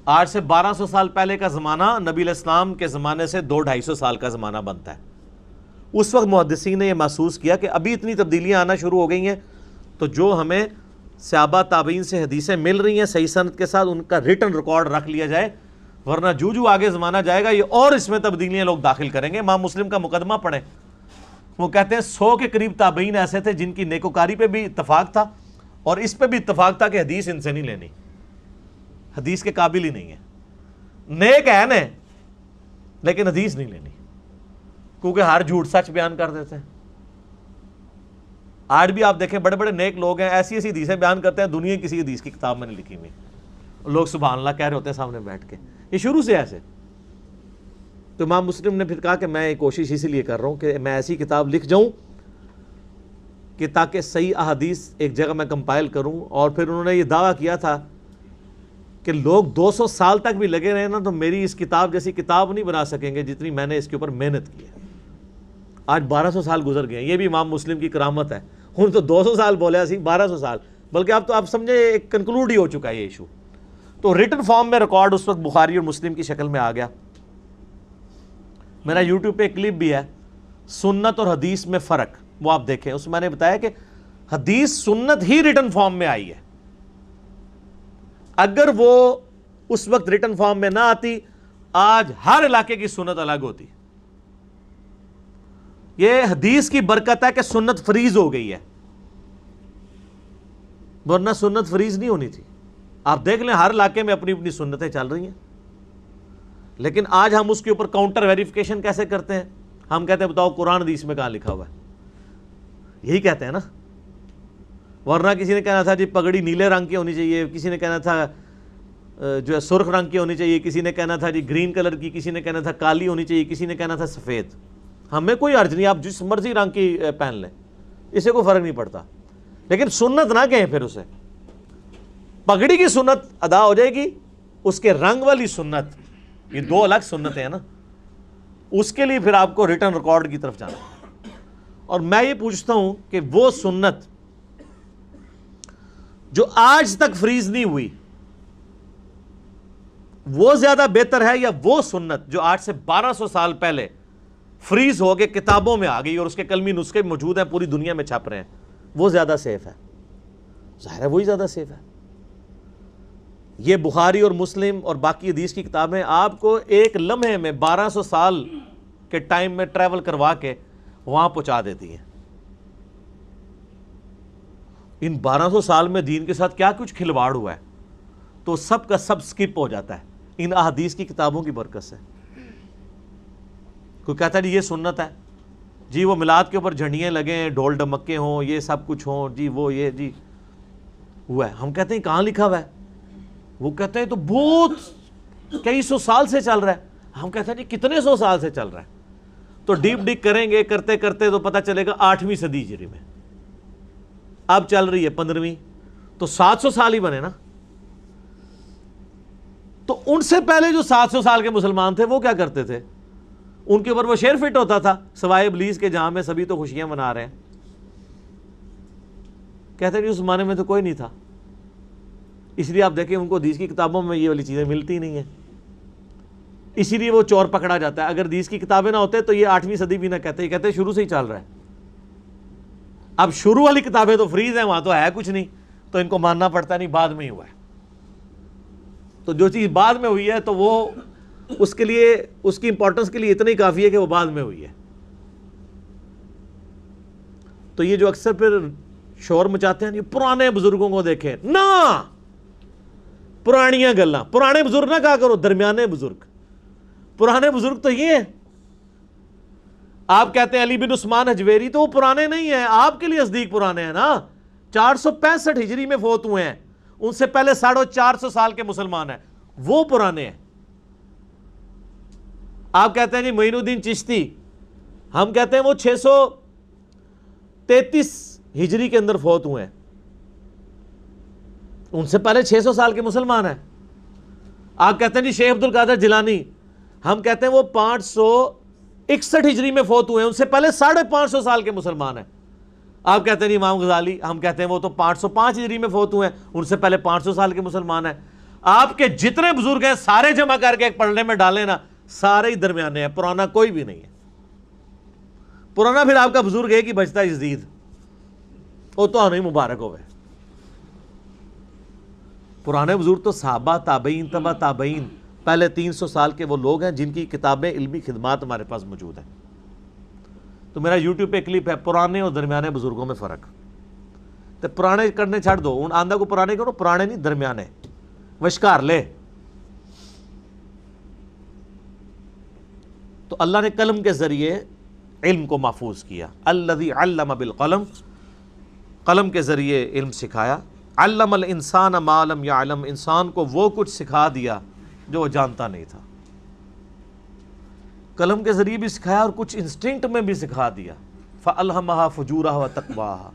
آج سے 1200 سال پہلے کا زمانہ نبی علیہ السلام کے زمانے سے 200-250 سال کا زمانہ بنتا ہے. اس وقت محدثین نے یہ محسوس کیا کہ ابھی اتنی تبدیلیاں آنا شروع ہو گئی ہیں، تو جو ہمیں صحابہ تابعین سے حدیثیں مل رہی ہیں صحیح سند کے ساتھ، ان کا ریٹن ریکارڈ رکھ لیا جائے، ورنہ جو آگے زمانہ جائے گا یہ اور اس میں تبدیلیاں لوگ داخل کریں گے. امام مسلم کا مقدمہ پڑھیں، وہ کہتے ہیں 100 کے قریب تابعین ایسے تھے جن کی نیکوکاری پہ بھی اتفاق تھا اور اس پہ بھی اتفاق تھا کہ حدیث ان سے نہیں لینی، حدیث کے قابل ہی نہیں ہے. نیک ہے نا لیکن حدیث نہیں لینی، کیونکہ ہر جھوٹ سچ بیان کر دیتے ہیں. آج بھی آپ دیکھیں بڑے بڑے نیک لوگ ہیں، ایسی ایسی حدیثیں بیان کرتے ہیں دنیا کسی حدیث کی کتاب میں نہیں لکھی ہوئی، لوگ سبحان اللہ کہہ رہے ہوتے ہیں سامنے بیٹھ کے. یہ شروع سے ایسے. تو امام مسلم نے پھر کہا کہ میں یہ کوشش اسی لیے کر رہا ہوں کہ میں ایسی کتاب لکھ جاؤں کہ تاکہ صحیح احادیث ایک جگہ میں کمپائل کروں. اور پھر انہوں نے یہ دعویٰ کیا تھا کہ لوگ 200 سال تک بھی لگے رہے نا تو میری اس کتاب جیسی کتاب نہیں بنا سکیں گے جتنی میں نے اس کے اوپر محنت کی ہے. آج 1200 سال گزر گئے ہیں، یہ بھی امام مسلم کی کرامت ہے. ہوں تو 200 سال بولے سی 1200 سال، بلکہ اب تو آپ سمجھے ایک کنکلوڈ ہی ہو چکا ہے یہ ایشو. تو ریٹن فارم میں ریکارڈ اس وقت بخاری اور مسلم کی شکل میں آ گیا. میرا یوٹیوب پہ ایک کلپ بھی ہے سنت اور حدیث میں فرق، وہ آپ دیکھیں. اس میں میں نے بتایا کہ حدیث سنت ہی ریٹن فارم میں آئی ہے. اگر وہ اس وقت ریٹن فارم میں نہ آتی آج ہر علاقے کی سنت الگ ہوتی. یہ حدیث کی برکت ہے کہ سنت فریز ہو گئی ہے، ورنہ سنت فریز نہیں ہونی تھی. آپ دیکھ لیں ہر علاقے میں اپنی اپنی سنتیں چل رہی ہیں، لیکن آج ہم اس کے اوپر کاؤنٹر ویریفیکیشن کیسے کرتے ہیں؟ ہم کہتے ہیں بتاؤ قرآن حدیث میں کہاں لکھا ہوا ہے، یہی کہتے ہیں نا. ورنہ کسی نے کہنا تھا جی پگڑی نیلے رنگ کی ہونی چاہیے، کسی نے کہنا تھا جو ہے سرخ رنگ کی ہونی چاہیے، کسی نے کہنا تھا جی گرین کلر کی، کسی نے کہنا تھا کالی ہونی چاہیے، کسی نے کہنا تھا سفید. ہمیں کوئی عرض نہیں، آپ جس مرضی رنگ کی پہن لیں، اسے کوئی فرق نہیں پڑتا. لیکن سنت نہ کہیں پھر اسے. پگڑی کی سنت ادا ہو جائے گی، اس کے رنگ والی سنت، یہ دو الگ سنتیں ہیں نا، اس کے لیے پھر آپ کو ریٹن ریکارڈ کی طرف جانا. اور میں یہ پوچھتا ہوں کہ وہ سنت جو آج تک فریز نہیں ہوئی وہ زیادہ بہتر ہے، یا وہ سنت جو آج سے 1200 سال پہلے فریز ہو کے کتابوں میں آ گئی اور اس کے کلمی نسخے موجود ہیں پوری دنیا میں چھپ رہے ہیں، وہ زیادہ سیف ہے؟ ظاہر ہے وہی زیادہ سیف ہے. یہ بخاری اور مسلم اور باقی حدیث کی کتابیں آپ کو ایک لمحے میں 1200 سال کے ٹائم میں ٹریول کروا کے وہاں پہنچا دیتی ہیں. ان 1200 سال میں دین کے ساتھ کیا کچھ کھلواڑ ہوا ہے، تو سب کا سب سکپ ہو جاتا ہے ان احادیث کی کتابوں کی برکت سے. کوئی کہتا ہے جی یہ سنت ہے، جی وہ میلاد کے اوپر جھنڈیاں لگیں، ڈھول ڈمکے ہوں، یہ سب کچھ ہوں، جی وہ یہ جی ہوا ہے. ہم کہتے ہیں کہاں لکھا ہوا ہے؟ وہ کہتے ہیں تو بہت کئی سو سال سے چل رہا ہے. ہم کہتے ہیں جی کتنے سو سال سے چل رہا ہے؟ تو ڈیپ ڈگ کریں گے، کرتے کرتے تو پتہ چلے گا 8ویں صدی ہجری میں. اب چل رہی ہے 15ویں، تو 700 سال ہی بنے نا. تو ان سے پہلے جو 700 سال کے مسلمان تھے وہ کیا کرتے تھے؟ ان کے اوپر وہ شعر فٹ ہوتا تھا، سوائے ابلیس کے جہاں میں سبھی تو خوشیاں منا رہے ہیں. کہتے ہیں اس زمانے میں تو کوئی نہیں تھا. اس لیے آپ دیکھیں ان کو حدیث کی کتابوں میں یہ والی چیزیں ملتی نہیں ہیں، اسی لیے وہ چور پکڑا جاتا ہے. اگر حدیث کی کتابیں نہ ہوتے تو یہ 8ویں صدی بھی نہ کہتے، یہ کہتے شروع سے ہی چل رہا ہے. اب شروع والی کتابیں تو فریز ہیں، وہاں تو ہے کچھ نہیں، تو ان کو ماننا پڑتا ہے نہیں بعد میں ہی ہوا ہے. تو جو چیز بعد میں ہوئی ہے تو وہ اس کے لیے، اس کی امپورٹنس کے لیے اتنی کافی ہے کہ وہ بعد میں ہوئی ہے. تو یہ جو اکثر پھر شور مچاتے ہیں، یہ پرانے بزرگوں کو دیکھیں نہ، پرانیاں گلاں. پرانے بزرگ نہ کہا کرو، درمیانے بزرگ. پرانے بزرگ تو یہ ہیں. آپ کہتے ہیں علی بن عثمان حجویری، تو وہ پرانے نہیں ہیں، آپ کے لیے نزدیک پرانے ہیں نا. 465 ہجری میں فوت ہوئے ہیں، ان سے پہلے 450 سال کے مسلمان ہیں، وہ پرانے ہیں. آپ کہتے ہیں جی معین الدین چشتی، ہم کہتے ہیں وہ 633 ہجری کے اندر فوت ہوئے ہیں، ان سے پہلے 600 سال کے مسلمان ہیں. آپ کہتے ہیں جی شیخ عبد القادر جیلانی، ہم کہتے ہیں وہ 561 ہجری میں فوت ہوئے ہیں، ان سے پہلے 550 سال کے مسلمان ہیں. آپ کہتے ہیں جی امام غزالی، ہم کہتے ہیں وہ تو 505 ہجری میں فوت ہوئے ہیں، ان سے پہلے 500 سال کے مسلمان ہیں. آپ کے جتنے بزرگ ہیں سارے جمع کر کے ایک پلڑے میں ڈالیں نا، سارے ہی درمیانے ہیں، پرانا کوئی بھی نہیں ہے. پرانا پھر آپ کا بزرگ ایک ہی بچتا ہے، یزید، وہ تو نہیں مبارک ہوئے. پرانے بزرگ تو صحابہ، تابعین، تبع تابعین، پہلے 300 سال کے وہ لوگ ہیں جن کی کتابیں، علمی خدمات ہمارے پاس موجود ہیں. تو میرا یوٹیوب پہ کلپ ہے پرانے اور درمیانے بزرگوں میں فرق. تو پرانے کرنے چھڑ دو، ان آندہ کو پرانے کرو، پرانے نہیں درمیانے وشکار لے. تو اللہ نے قلم کے ذریعے علم کو محفوظ کیا. الذی علم بالقلم، قلم کے ذریعے علم سکھایا. علم الانسان ما لم یعلم، انسان کو وہ کچھ سکھا دیا جو وہ جانتا نہیں تھا. قلم کے ذریعے بھی سکھایا اور کچھ انسٹنکٹ میں بھی سکھا دیا. فَأَلْهَمَهَا فُجُورَهَا وَتَقْوَاهَا،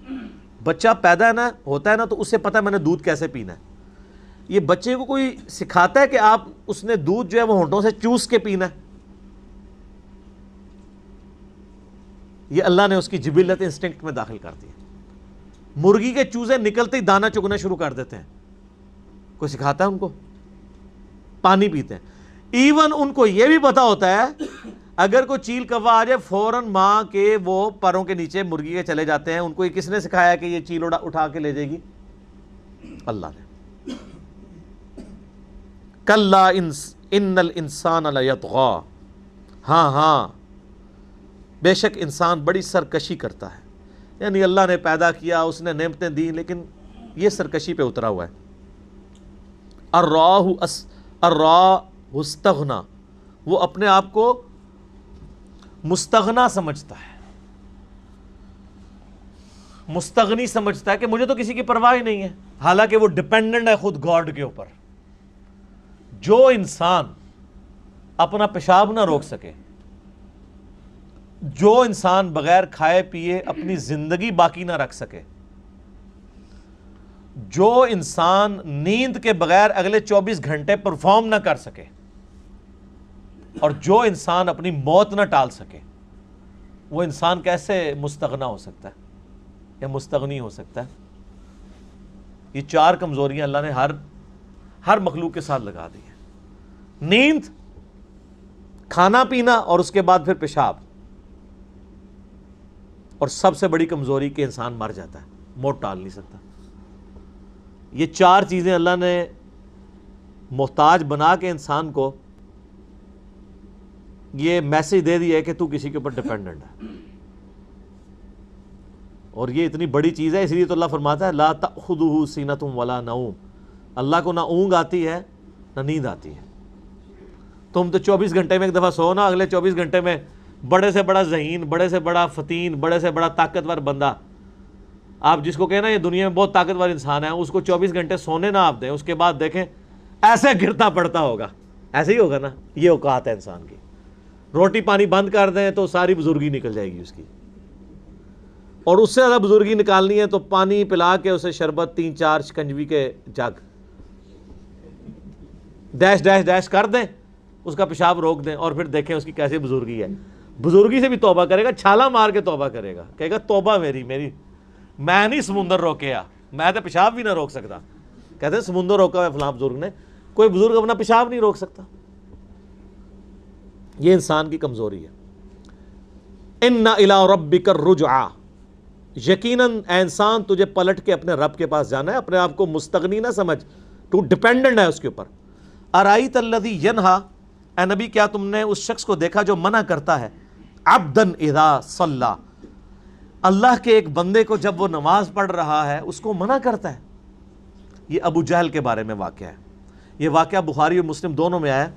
بچہ پیدا ہے نا، ہوتا ہے نا، تو اسے پتہ ہے میں نے دودھ کیسے پینا ہے. یہ بچے کو کوئی سکھاتا ہے کہ آپ اس نے دودھ جو ہے وہ ہونٹوں سے چوس کے پینا ہے؟ یہ اللہ نے اس کی جبلت انسٹنکٹ میں داخل کر دی. مرغی کے چوزے نکلتے ہی دانا چگنا شروع کر دیتے ہیں، کوئی سکھاتا ہے ان کو؟ پانی پیتے ہیں. ایون ان کو یہ بھی پتا ہوتا ہے اگر کوئی چیل کوا آ جائے فوراً ماں کے وہ پروں کے نیچے مرغی کے چلے جاتے ہیں. ان کو یہ کس نے سکھایا کہ یہ چیل اٹھا کے لے جائے گی؟ اللہ نے. کلا ان الانسان لیطغی، ہاں بے شک انسان بڑی سرکشی کرتا ہے. یعنی اللہ نے پیدا کیا، اس نے نعمتیں دی، لیکن یہ سرکشی پہ اترا ہوا ہے. الراہ استغنا، وہ اپنے آپ کو مستغنا سمجھتا ہے، مستغنی سمجھتا ہے کہ مجھے تو کسی کی پرواہ ہی نہیں ہے، حالانکہ وہ ڈیپینڈنٹ ہے خود گاڈ کے اوپر. جو انسان اپنا پیشاب نہ روک سکے، جو انسان بغیر کھائے پیے اپنی زندگی باقی نہ رکھ سکے، جو انسان نیند کے بغیر اگلے 24 گھنٹے پرفارم نہ کر سکے، اور جو انسان اپنی موت نہ ٹال سکے، وہ انسان کیسے مستغنا ہو سکتا ہے یا مستغنی ہو سکتا ہے؟ یہ 4 کمزوریاں اللہ نے ہر مخلوق کے ساتھ لگا دی ہیں. نیند، کھانا پینا، اور اس کے بعد پھر پیشاب. اور سب سے بڑی کمزوری کہ انسان مر جاتا ہے، موت ٹال نہیں سکتا. یہ 4 چیزیں اللہ نے محتاج بنا کے انسان کو یہ میسج دے دیا ہے کہ تو کسی کے اوپر ڈیپینڈنٹ ہے. اور یہ اتنی بڑی چیز ہے، اس لیے تو اللہ فرماتا ہے لا تأخذہ سینۃ ولا نوم، اللہ کو نہ اونگ آتی ہے نہ نیند آتی ہے. تم تو 24 گھنٹے میں ایک دفعہ سو نا، اگلے 24 گھنٹے میں بڑے سے بڑا ذہین، بڑے سے بڑا فتین، بڑے سے بڑا طاقتور بندہ، آپ جس کو کہنا یہ دنیا میں بہت طاقتور انسان ہے، اس کو 24 گھنٹے سونے نہ آپ دیں، اس کے بعد دیکھیں ایسے گرتا پڑتا ہوگا، ایسے ہی ہوگا نا. یہ اوقات ہے انسان کی. روٹی پانی بند کر دیں تو ساری بزرگی نکل جائے گی اس کی، اور اس سے زیادہ بزرگی نکالنی ہے تو پانی پلا کے اسے شربت 3-4 شکنجوی کے جگ ڈیش ڈیش ڈیش کر دیں، اس کا پیشاب روک دیں، اور پھر دیکھیں اس کی کیسی بزرگی ہے. بزرگی سے بھی توبہ کرے گا، چھالا مار کے توبہ کرے گا، کہے گا توبہ میری میں نہیں سمندر روکیا، میں تو پیشاب بھی نہ روک سکتا. کہتے ہیں سمندر روکا ہے فلاں بزرگ نے، کوئی بزرگ اپنا پیشاب نہیں روک سکتا. یہ انسان کی کمزوری ہے. اِنَّ إِلَىٰ رَبِّكَ الرُّجْعَىٰ، یقیناً اے انسان تجھے پلٹ کے اپنے رب کے پاس جانا ہے. اپنے آپ کو مستغنی نہ سمجھ، تو ڈیپینڈنٹ ہے اس کے اوپر. أَرَأَيْتَ الَّذِي يَنْهَىٰ، اے نبی کیا تم نے اس شخص کو دیکھا جو منع کرتا ہے، عبداً اذا صلی، اللہ کے ایک بندے کو جب وہ نماز پڑھ رہا ہے اس کو منع کرتا ہے. یہ ابو جہل کے بارے میں واقعہ ہے. یہ واقعہ بخاری اور مسلم دونوں میں آیا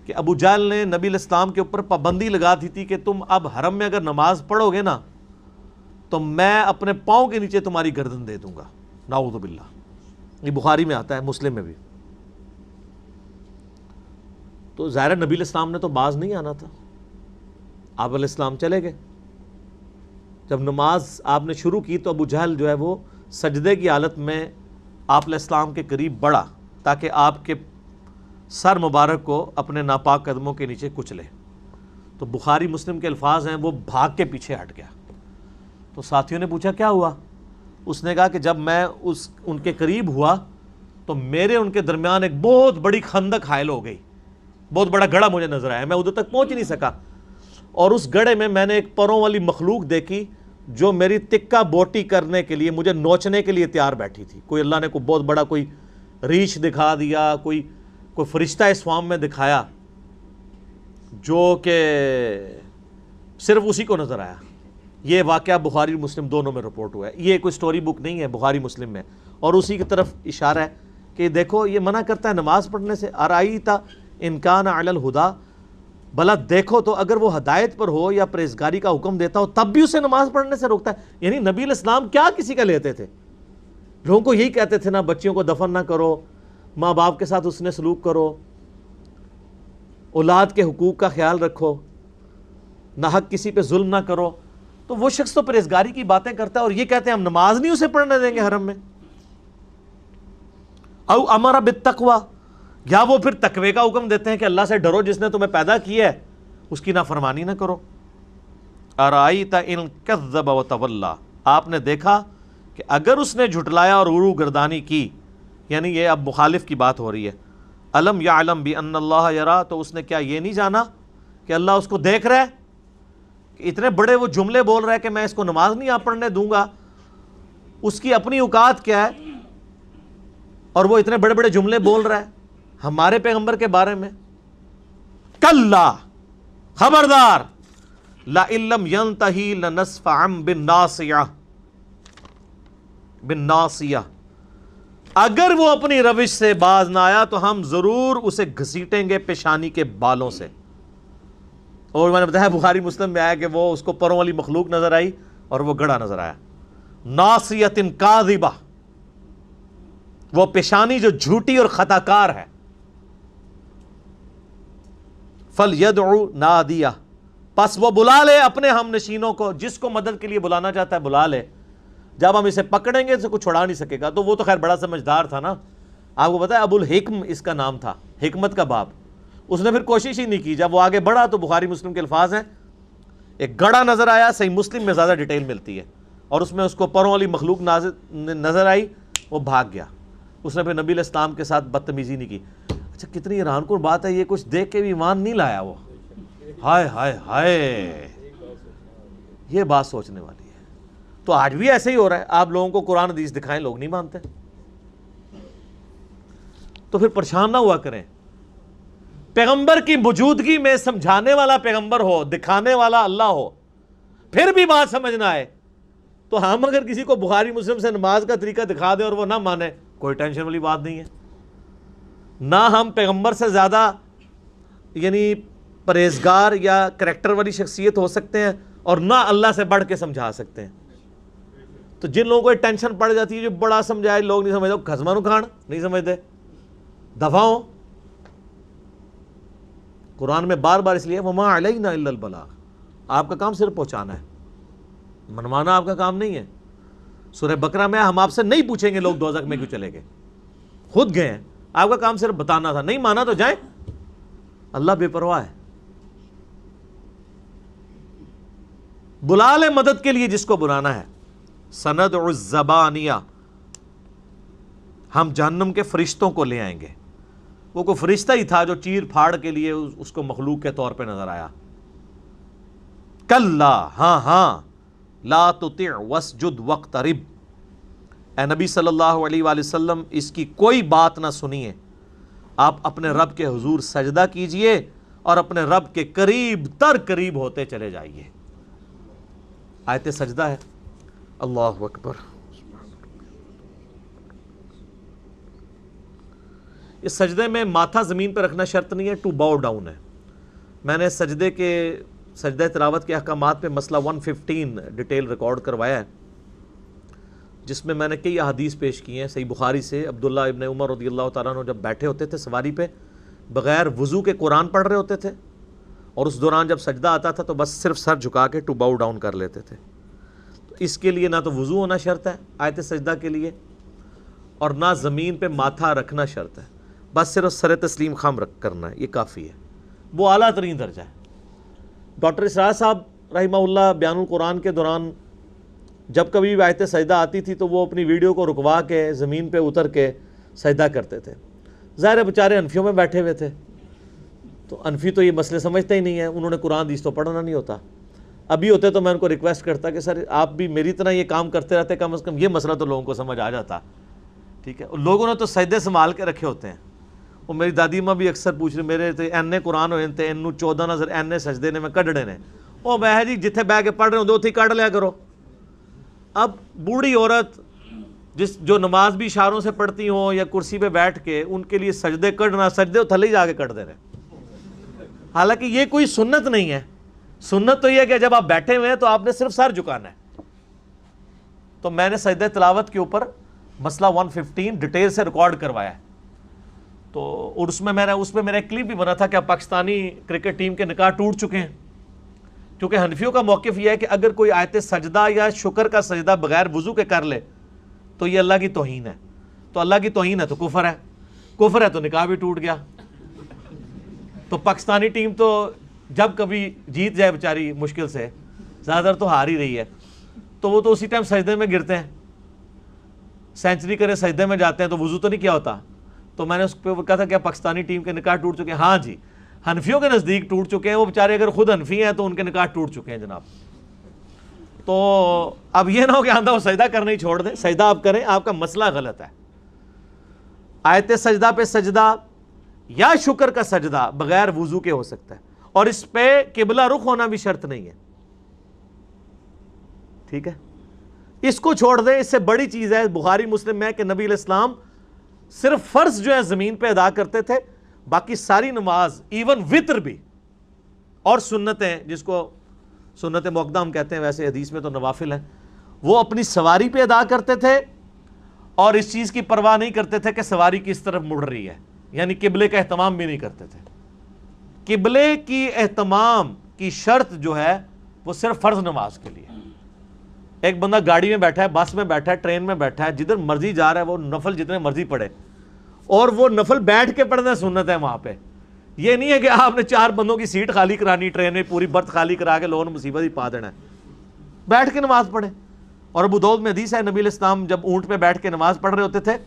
کہ ابو جہل نے نبی علیہ السلام کے اوپر پابندی لگا دی تھی کہ تم اب حرم میں اگر نماز پڑھو گے نا تو میں اپنے پاؤں کے نیچے تمہاری گردن دے دوں گا. نعوذ باللہ. یہ بخاری میں آتا ہے، مسلم میں بھی. تو ظاہر نبی علیہ السلام نے تو باز نہیں آنا تھا. آپ علیہ السلام چلے گئے. جب نماز آپ نے شروع کی تو ابو جہل جو ہے وہ سجدے کی حالت میں آپ علیہ السلام کے قریب بڑھا تاکہ آپ کے سر مبارک کو اپنے ناپاک قدموں کے نیچے کچلے. تو بخاری مسلم کے الفاظ ہیں، وہ بھاگ کے پیچھے ہٹ گیا. تو ساتھیوں نے پوچھا کیا ہوا؟ اس نے کہا کہ جب میں ان کے قریب ہوا تو میرے ان کے درمیان ایک بہت بڑی خندق حائل ہو گئی. بہت بڑا گڑھا مجھے نظر آیا، میں ادھر تک پہنچ نہیں سکا. اور اس گڑھے میں نے ایک پروں والی مخلوق دیکھی جو میری تکہ بوٹی کرنے کے لیے، مجھے نوچنے کے لیے تیار بیٹھی تھی. کوئی اللہ نے کوئی بہت بڑا کوئی ریچھ دکھا دیا، کوئی فرشتہ اس فارم میں دکھایا جو کہ صرف اسی کو نظر آیا. یہ واقعہ بخاری اور مسلم دونوں میں رپورٹ ہوا ہے. یہ کوئی سٹوری بک نہیں ہے، بخاری مسلم میں. اور اسی کی طرف اشارہ ہے کہ دیکھو یہ منع کرتا ہے نماز پڑھنے سے. ارائیتا ان کان علی الہدی، بھلا دیکھو تو اگر وہ ہدایت پر ہو یا پرہیزگاری کا حکم دیتا ہو تب بھی اسے نماز پڑھنے سے روکتا ہے. یعنی نبی علیہ السلام کیا کسی کا لیتے تھے؟ لوگوں کو یہی کہتے تھے نا، بچیوں کو دفن نہ کرو، ماں باپ کے ساتھ اس نے سلوک کرو، اولاد کے حقوق کا خیال رکھو، ناحق کسی پہ ظلم نہ کرو. تو وہ شخص تو پرہیزگاری کی باتیں کرتا ہے اور یہ کہتے ہیں ہم نماز نہیں اسے پڑھنے دیں گے حرم میں. او امر بالتقوی، یا وہ پھر تقوی کا حکم دیتے ہیں کہ اللہ سے ڈرو، جس نے تمہیں پیدا کیا ہے اس کی نافرمانی نہ کرو. ارائیت ان کذب وتولی، آپ نے دیکھا کہ اگر اس نے جھٹلایا اور غرو گردانی کی، یعنی یہ اب مخالف کی بات ہو رہی ہے. الم یعلم بان اللہ یرا، تو اس نے کیا یہ نہیں جانا کہ اللہ اس کو دیکھ رہا ہے؟ کہ اتنے بڑے وہ جملے بول رہا ہے کہ میں اس کو نماز نہیں آپ پڑھنے دوں گا، اس کی اپنی اوقات کیا ہے اور وہ اتنے بڑے بڑے جملے بول رہا ہے ہمارے پیغمبر کے بارے میں. کلا، خبردار، لئن لم ینتہی لنصفعا بالناصیہ، اگر وہ اپنی روش سے باز نہ آیا تو ہم ضرور اسے گھسیٹیں گے پیشانی کے بالوں سے. اور میں نے بتایا بخاری مسلم میں آیا کہ وہ اس کو پروں والی مخلوق نظر آئی اور وہ گڑھا نظر آیا. ناصیۃ کاذبہ، وہ پیشانی جو جھوٹی اور خطا کار ہے. فَلْيَدْعُ نَادِيَهْ، پس وہ بلا لے اپنے ہم نشینوں کو، جس کو مدد کے لیے بلانا چاہتا ہے بلا لے. جب ہم اسے پکڑیں گے تو کچھ چھڑا نہیں سکے گا. تو وہ تو خیر بڑا سمجھدار تھا نا. آپ کو پتا ہے ابو الحکم اس کا نام تھا، حکمت کا باپ. اس نے پھر کوشش ہی نہیں کی. جب وہ آگے بڑھا تو بخاری مسلم کے الفاظ ہیں، ایک گڑھا نظر آیا. صحیح مسلم میں زیادہ ڈیٹیل ملتی ہے، اور اس میں اس کو پروں والی مخلوق نظر آئی، وہ بھاگ گیا. اس نے پھر نبی علیہ السلام کے ساتھ بدتمیزی نہیں کی. اچھا کتنی حیران کن بات ہے، یہ کچھ دیکھ کے بھی ایمان نہیں لایا وہ. ہائے ہائے ہائے، یہ بات سوچنے والی ہے. تو آج بھی ایسے ہی ہو رہا ہے. آپ لوگوں کو قرآن حدیث دکھائیں، لوگ نہیں مانتے. تو پھر پریشان نہ ہوا کریں. پیغمبر کی موجودگی میں سمجھانے والا پیغمبر ہو، دکھانے والا اللہ ہو، پھر بھی بات سمجھنا ہے تو ہم اگر کسی کو بخاری مسلم سے نماز کا طریقہ دکھا دیں اور وہ نہ مانے، کوئی ٹینشن والی بات نہیں ہے. نہ ہم پیغمبر سے زیادہ یعنی پرہیزگار یا کریکٹر والی شخصیت ہو سکتے ہیں، اور نہ اللہ سے بڑھ کے سمجھا سکتے ہیں. تو جن لوگوں کو ٹینشن پڑ جاتی ہے جو بڑا سمجھائے لوگ نہیں سمجھتے، کھزمانو کھان نہیں سمجھتے، دفاعوں. قرآن میں بار بار اس لیے وما علینا الا البلاغ، آپ کا کام صرف پہنچانا ہے، منوانا آپ کا کام نہیں ہے. سورہ بقرہ میں ہم آپ سے نہیں پوچھیں گے لوگ دوزخ میں کیوں چلے گئے، خود گئے ہیں، آپ کا کام صرف بتانا تھا، نہیں مانا تو جائیں. اللہ بے پرواہ ہے. بلا لے مدد کے لیے جس کو بلانا ہے. سندع الزبانیہ، ہم جہنم کے فرشتوں کو لے آئیں گے. وہ کوئی فرشتہ ہی تھا جو چیر پھاڑ کے لیے اس کو مخلوق کے طور پہ نظر آیا. کلا، ہاں ہاں، لا تطع واسجد واقترب، اے نبی صلی اللہ علیہ وآلہ وسلم اس کی کوئی بات نہ سنیے، آپ اپنے رب کے حضور سجدہ کیجئے اور اپنے رب کے قریب تر قریب ہوتے چلے جائیے. آیت سجدہ ہے. اللہ اکبر. اس سجدے میں ماتھا زمین پہ رکھنا شرط نہیں ہے، ٹو باؤ ڈاؤن ہے. میں نے سجدہ تلاوت کے احکامات پہ مسئلہ 115 ڈیٹیل ریکارڈ کروایا ہے، جس میں نے کئی احادیث پیش کی ہیں صحیح بخاری سے. عبداللہ ابن عمر رضی اللہ تعالیٰ عنہ جب بیٹھے ہوتے تھے سواری پہ، بغیر وضو کے قرآن پڑھ رہے ہوتے تھے، اور اس دوران جب سجدہ آتا تھا تو بس صرف سر جھکا کے ٹو باؤ ڈاؤن کر لیتے تھے. تو اس کے لیے نہ تو وضو ہونا شرط ہے آیت سجدہ کے لیے، اور نہ زمین پہ ماتھا رکھنا شرط ہے، بس صرف سر تسلیم خم رکھ کرنا ہے، یہ کافی ہے. وہ اعلیٰ ترین درجہ ہے. ڈاکٹر اسرار صاحب رحمہ اللہ بیان القرآن کے دوران جب کبھی بھی آیت سجدہ آتی تھی تو وہ اپنی ویڈیو کو رکوا کے زمین پہ اتر کے سجدہ کرتے تھے. ظاہر بیچارے انفیوں میں بیٹھے ہوئے تھے، تو انفی تو یہ مسئلے سمجھتے ہی نہیں ہیں، انہوں نے قرآن حدیث تو پڑھنا نہیں ہوتا. ابھی ہوتے تو میں ان کو ریکویسٹ کرتا کہ سر آپ بھی میری طرح یہ کام کرتے رہتے، کم از کم یہ مسئلہ تو لوگوں کو سمجھ آ جاتا. ٹھیک ہے، لوگوں نے تو سجدے سنبھال کے رکھے ہوتے ہیں. وہ میری دادی ماں بھی اکثر پوچھ رہے میرے تے اینے قرآن ہوئے تے انہوں 14 نظر اینے سجدے نے میں کڈنے نے. وہ میں جی جتھے بہ کے پڑھ رہے ہوں دو تھی کڈ لیا کرو. اب بوڑھی عورت جو نماز بھی اشاروں سے پڑھتی ہوں یا کرسی پہ بیٹھ کے، ان کے لیے سجدے کڈنا، سجدے تھلے ہی جا کے کڈ دے رہے. حالانکہ یہ کوئی سنت نہیں ہے. سنت تو یہ ہے کہ جب آپ بیٹھے ہوئے ہیں تو آپ نے صرف سر جھکانا ہے. تو میں نے سجدہ تلاوت کے اوپر مسئلہ 115 ڈیٹیل سے ریکارڈ کروایا ہے. تو اور اس میں میرا ایک کلپ بھی بنا تھا کہ پاکستانی کرکٹ ٹیم کے نکاح ٹوٹ چکے ہیں، کیونکہ حنفیوں کا موقف یہ ہے کہ اگر کوئی آیت سجدہ یا شکر کا سجدہ بغیر وضو کے کر لے تو یہ اللہ کی توہین ہے. تو اللہ کی توہین ہے تو کفر ہے، کفر ہے تو نکاح بھی ٹوٹ گیا. تو پاکستانی ٹیم تو جب کبھی جیت جائے بیچاری مشکل سے، زیادہ تر تو ہار ہی رہی ہے، تو وہ تو اسی ٹائم سجدے میں گرتے ہیں، سینچری کرے سجدے میں جاتے ہیں، تو وضو تو نہیں کیا ہوتا. تو میں نے اس پہ کہا تھا کہ پاکستانی ٹیم کے نکاح ٹوٹ چکے ہیں. ہاں جی، حنفیوں کے نزدیک ٹوٹ چکے ہیں. وہ بیچارے اگر خود حنفی ہیں تو ان کے نکاح ٹوٹ چکے ہیں جناب. تو اب یہ نہ ہو کہ آندھا وہ سجدہ کرنا ہی چھوڑ دیں. سجدہ آپ کریں، آپ کا مسئلہ غلط ہے. آیت سجدہ پہ سجدہ یا شکر کا سجدہ بغیر وضو کے ہو سکتا ہے، اور اس پہ قبلہ رخ ہونا بھی شرط نہیں ہے. ٹھیک ہے، اس کو چھوڑ دیں. اس سے بڑی چیز ہے بخاری مسلم میں کہ نبی علیہ السلام صرف فرض جو ہے زمین پہ ادا کرتے تھے، باقی ساری نماز ایون وطر بھی اور سنتیں، جس کو سنت مؤکدہ ہم کہتے ہیں، ویسے حدیث میں تو نوافل ہیں، وہ اپنی سواری پہ ادا کرتے تھے، اور اس چیز کی پرواہ نہیں کرتے تھے کہ سواری کس طرف مڑ رہی ہے، یعنی قبلے کا اہتمام بھی نہیں کرتے تھے. قبلے کی اہتمام کی شرط جو ہے وہ صرف فرض نماز کے لیے. ایک بندہ گاڑی میں بیٹھا ہے، بس میں بیٹھا ہے، ٹرین میں بیٹھا ہے، جدھر مرضی جا رہا ہے وہ نفل جتنے مرضی پڑھے، اور وہ نفل بیٹھ کے پڑھنا سنت ہے وہاں پہ. یہ نہیں ہے کہ آپ نے 4 بندوں کی سیٹ خالی کرانی ٹرین میں، پوری برتھ خالی کرا کے لوگوں نے مصیبت ہی پا دینا ہے. بیٹھ کے نماز پڑھے. اور ابو داؤد میں حدیث ہے نبی علیہ السلام جب اونٹ پہ بیٹھ کے نماز پڑھ رہے ہوتے تھے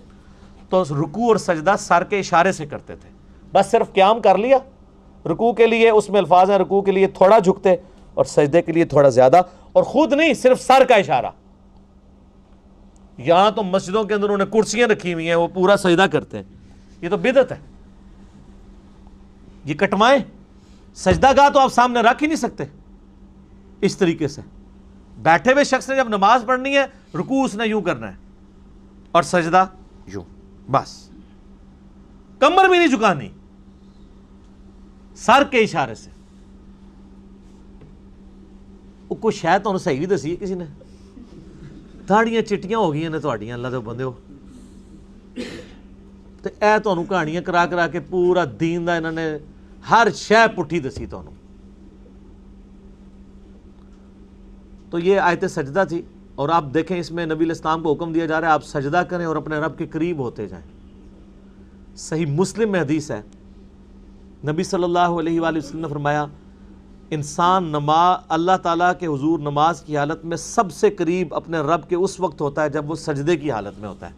تو رکوع اور سجدہ سر کے اشارے سے کرتے تھے. بس صرف قیام کر لیا، رکوع کے لیے اس میں الفاظ ہیں رکوع کے لیے تھوڑا جھکتے اور سجدے کے لیے تھوڑا زیادہ، اور خود نہیں، صرف سر کا اشارہ. یہاں تو مسجدوں کے اندر انہوں نے کرسیاں رکھی ہوئی ہیں، وہ پورا سجدہ کرتے ہیں. یہ تو بدعت ہے، یہ کٹوائیں. سجدہ گاہ تو آپ سامنے رکھ ہی نہیں سکتے اس طریقے سے. بیٹھے ہوئے شخص نے جب نماز پڑھنی ہے، رکوع اس نے یوں کرنا ہے اور سجدہ یوں، بس کمر بھی نہیں جھکانی، سر کے اشارے سے. وہ کوئی شاید تو صحیح بھی دسی ہے کسی نے. داڑیاں چٹیاں ہو گئی نے تہاڈیاں، اللہ دے بندے ہو. تو اے تانوں کہانیاں کرا کرا کے پورا دین دا انہوں نے ہر شے پٹھی دسی تانوں. تو یہ آیت سجدہ تھی، اور آپ دیکھیں اس میں نبی علیہ السلام کو حکم دیا جا رہا ہے آپ سجدہ کریں اور اپنے رب کے قریب ہوتے جائیں. صحیح مسلم میں حدیث ہے، نبی صلی اللہ علیہ وآلہ وسلم نے فرمایا انسان اللہ تعالیٰ کے حضور نماز کی حالت میں سب سے قریب اپنے رب کے اس وقت ہوتا ہے جب وہ سجدے کی حالت میں ہوتا ہے،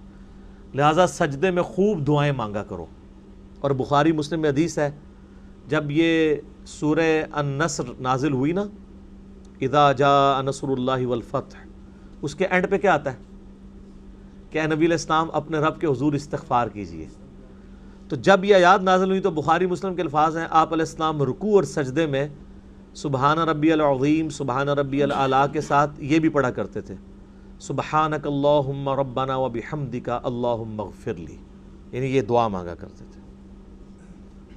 لہٰذا سجدے میں خوب دعائیں مانگا کرو. اور بخاری مسلم میں حدیث ہے جب یہ سورہ النصر نازل ہوئی نا، اذا جاء نصر اللہ والفتح، اس کے اینڈ پہ کیا آتا ہے کہ اے نبی علیہ السلام اپنے رب کے حضور استغفار کیجئے. تو جب یہ آیات نازل ہوئی تو بخاری مسلم کے الفاظ ہیں آپ علیہ السلام رکوع اور سجدے میں سبحان ربی العظیم سبحان ربی الاعلیٰ کے ساتھ یہ بھی پڑھا کرتے تھے سبحانک اللہم ربنا وبحمدک اللہم اغفر لی، یعنی یہ دعا مانگا کرتے تھے.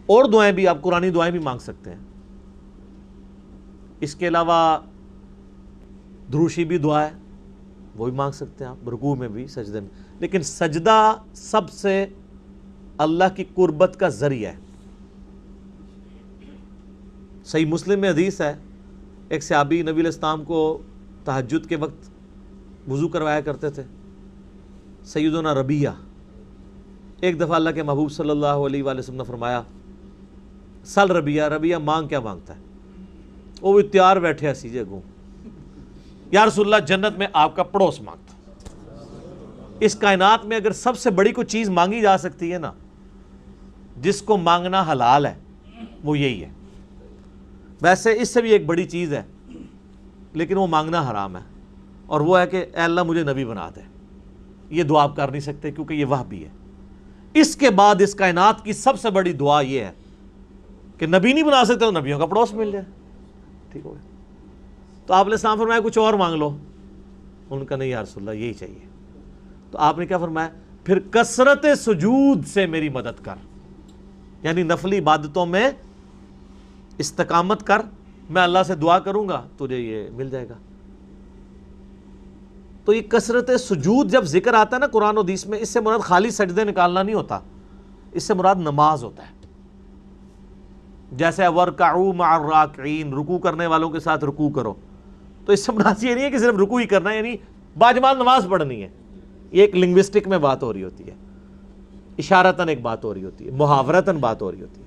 اور دعائیں بھی آپ قرآنی دعائیں بھی مانگ سکتے ہیں. اس کے علاوہ دروشی بھی دعا ہے، وہ بھی مانگ سکتے ہیں آپ رکوع میں بھی سجدے میں. لیکن سجدہ سب سے اللہ کی قربت کا ذریعہ ہے. صحیح مسلم میں حدیث ہے ایک صحابی نبی علیہ السلام کو تہجد کے وقت وضو کروایا کرتے تھے، سیدنا ربیہ. ایک دفعہ اللہ کے محبوب صلی اللہ علیہ وآلہ وسلم نے فرمایا سل ربیہ مانگ کیا مانگتا ہے؟ وہ بھی تیار بیٹھے اسی جگہ، یا رسول اللہ جنت میں آپ کا پڑوس مانگتا. اس کائنات میں اگر سب سے بڑی کوئی چیز مانگی جا سکتی ہے نا جس کو مانگنا حلال ہے وہ یہی ہے. ویسے اس سے بھی ایک بڑی چیز ہے لیکن وہ مانگنا حرام ہے، اور وہ ہے کہ اے اللہ مجھے نبی بنا دے. یہ دعا آپ کر نہیں سکتے کیونکہ یہ وحی ہے. اس کے بعد اس کائنات کی سب سے بڑی دعا یہ ہے کہ نبی نہیں بنا سکتے تو نبیوں کا پڑوس مل جائے. ٹھیک ہو گیا. تو آپ نے السلام فرمایا کچھ اور مانگ لو، ان کا نہیں یا رسول اللہ یہی چاہیے. تو آپ نے کیا فرمایا؟ پھر کثرت سجود سے میری مدد کر، یعنی نفلی عبادتوں میں استقامت کر، میں اللہ سے دعا کروں گا تجھے یہ مل جائے گا. تو یہ کثرت سجود جب ذکر آتا ہے نا قرآن و حدیث میں، اس سے مراد خالی سجدے نکالنا نہیں ہوتا، اس سے مراد نماز ہوتا ہے. جیسے وَارْكَعُوا مَعَ الرَّاكِعِينَ، رکوع کرنے والوں کے ساتھ رکوع کرو. تو اس سے مراد یہ نہیں ہے کہ صرف رکوع ہی کرنا ہے، یعنی باجماعت نماز پڑھنی ہے. یہ ایک لنگوسٹک میں بات ہو رہی ہوتی ہے، اشارتاً ایک بات ہو رہی ہوتی ہے، محاورتاً بات ہو رہی ہوتی ہے.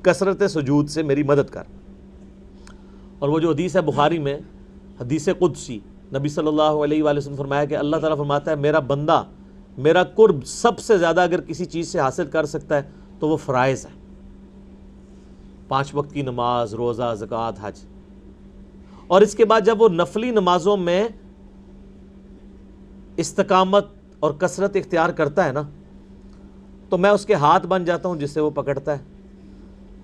کثرت سجود سے میری مدد کر. اور وہ جو حدیث ہے بخاری میں، حدیث قدسی، نبی صلی اللہ علیہ وآلہ وسلم فرمایا کہ اللہ تعالیٰ فرماتا ہے میرا بندہ میرا قرب سب سے زیادہ اگر کسی چیز سے حاصل کر سکتا ہے تو وہ فرائض ہے، 5 وقت کی نماز، روزہ، زکوٰۃ، حج. اور اس کے بعد جب وہ نفلی نمازوں میں استقامت اور کثرت اختیار کرتا ہے نا تو میں اس کے ہاتھ بن جاتا ہوں جس سے وہ پکڑتا ہے،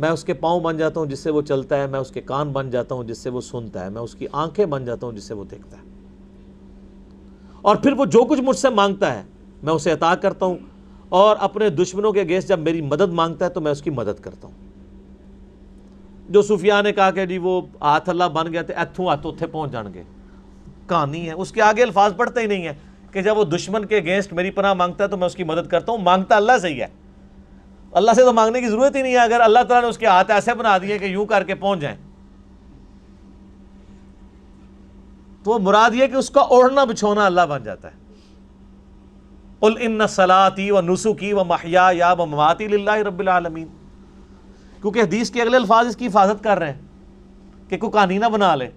میں اس کے پاؤں بن جاتا ہوں جس سے وہ چلتا ہے، میں اس کے کان بن جاتا ہوں جس سے وہ سنتا ہے، میں اس کی آنکھیں بن جاتا ہوں جس سے وہ دیکھتا ہے. اور پھر وہ جو کچھ مجھ سے مانگتا ہے میں اسے عطا کرتا ہوں، اور اپنے دشمنوں کے اگینسٹ جب میری مدد مانگتا ہے تو میں اس کی مدد کرتا ہوں. جو صوفیاء نے کہا کہ جی وہ ہاتھ اللہ بن گیا تو ایتھوں ہاتھ اتھے پہنچ جان گے، کہانی ہے. اس کے آگے الفاظ پڑھتے ہی نہیں ہے کہ جب وہ دشمن کے اگینسٹ میری پناہ مانگتا ہے تو میں اس کی مدد کرتا ہوں. مانگتا اللہ سے ہی ہے، اللہ سے تو مانگنے کی ضرورت ہی نہیں ہے اگر اللہ تعالیٰ نے اس کے ہاتھ ایسے بنا دیے کہ یوں کر کے پہنچ جائیں. تو وہ مراد یہ کہ اس کا اوڑھنا بچھونا اللہ بن جاتا ہے. قل ان صلاتي ونسكي ومحياي ومماتي لله رب العالمین. کیونکہ حدیث کے اگلے الفاظ اس کی حفاظت کر رہے ہیں کہ کوئی کہانی نہ بنا لے.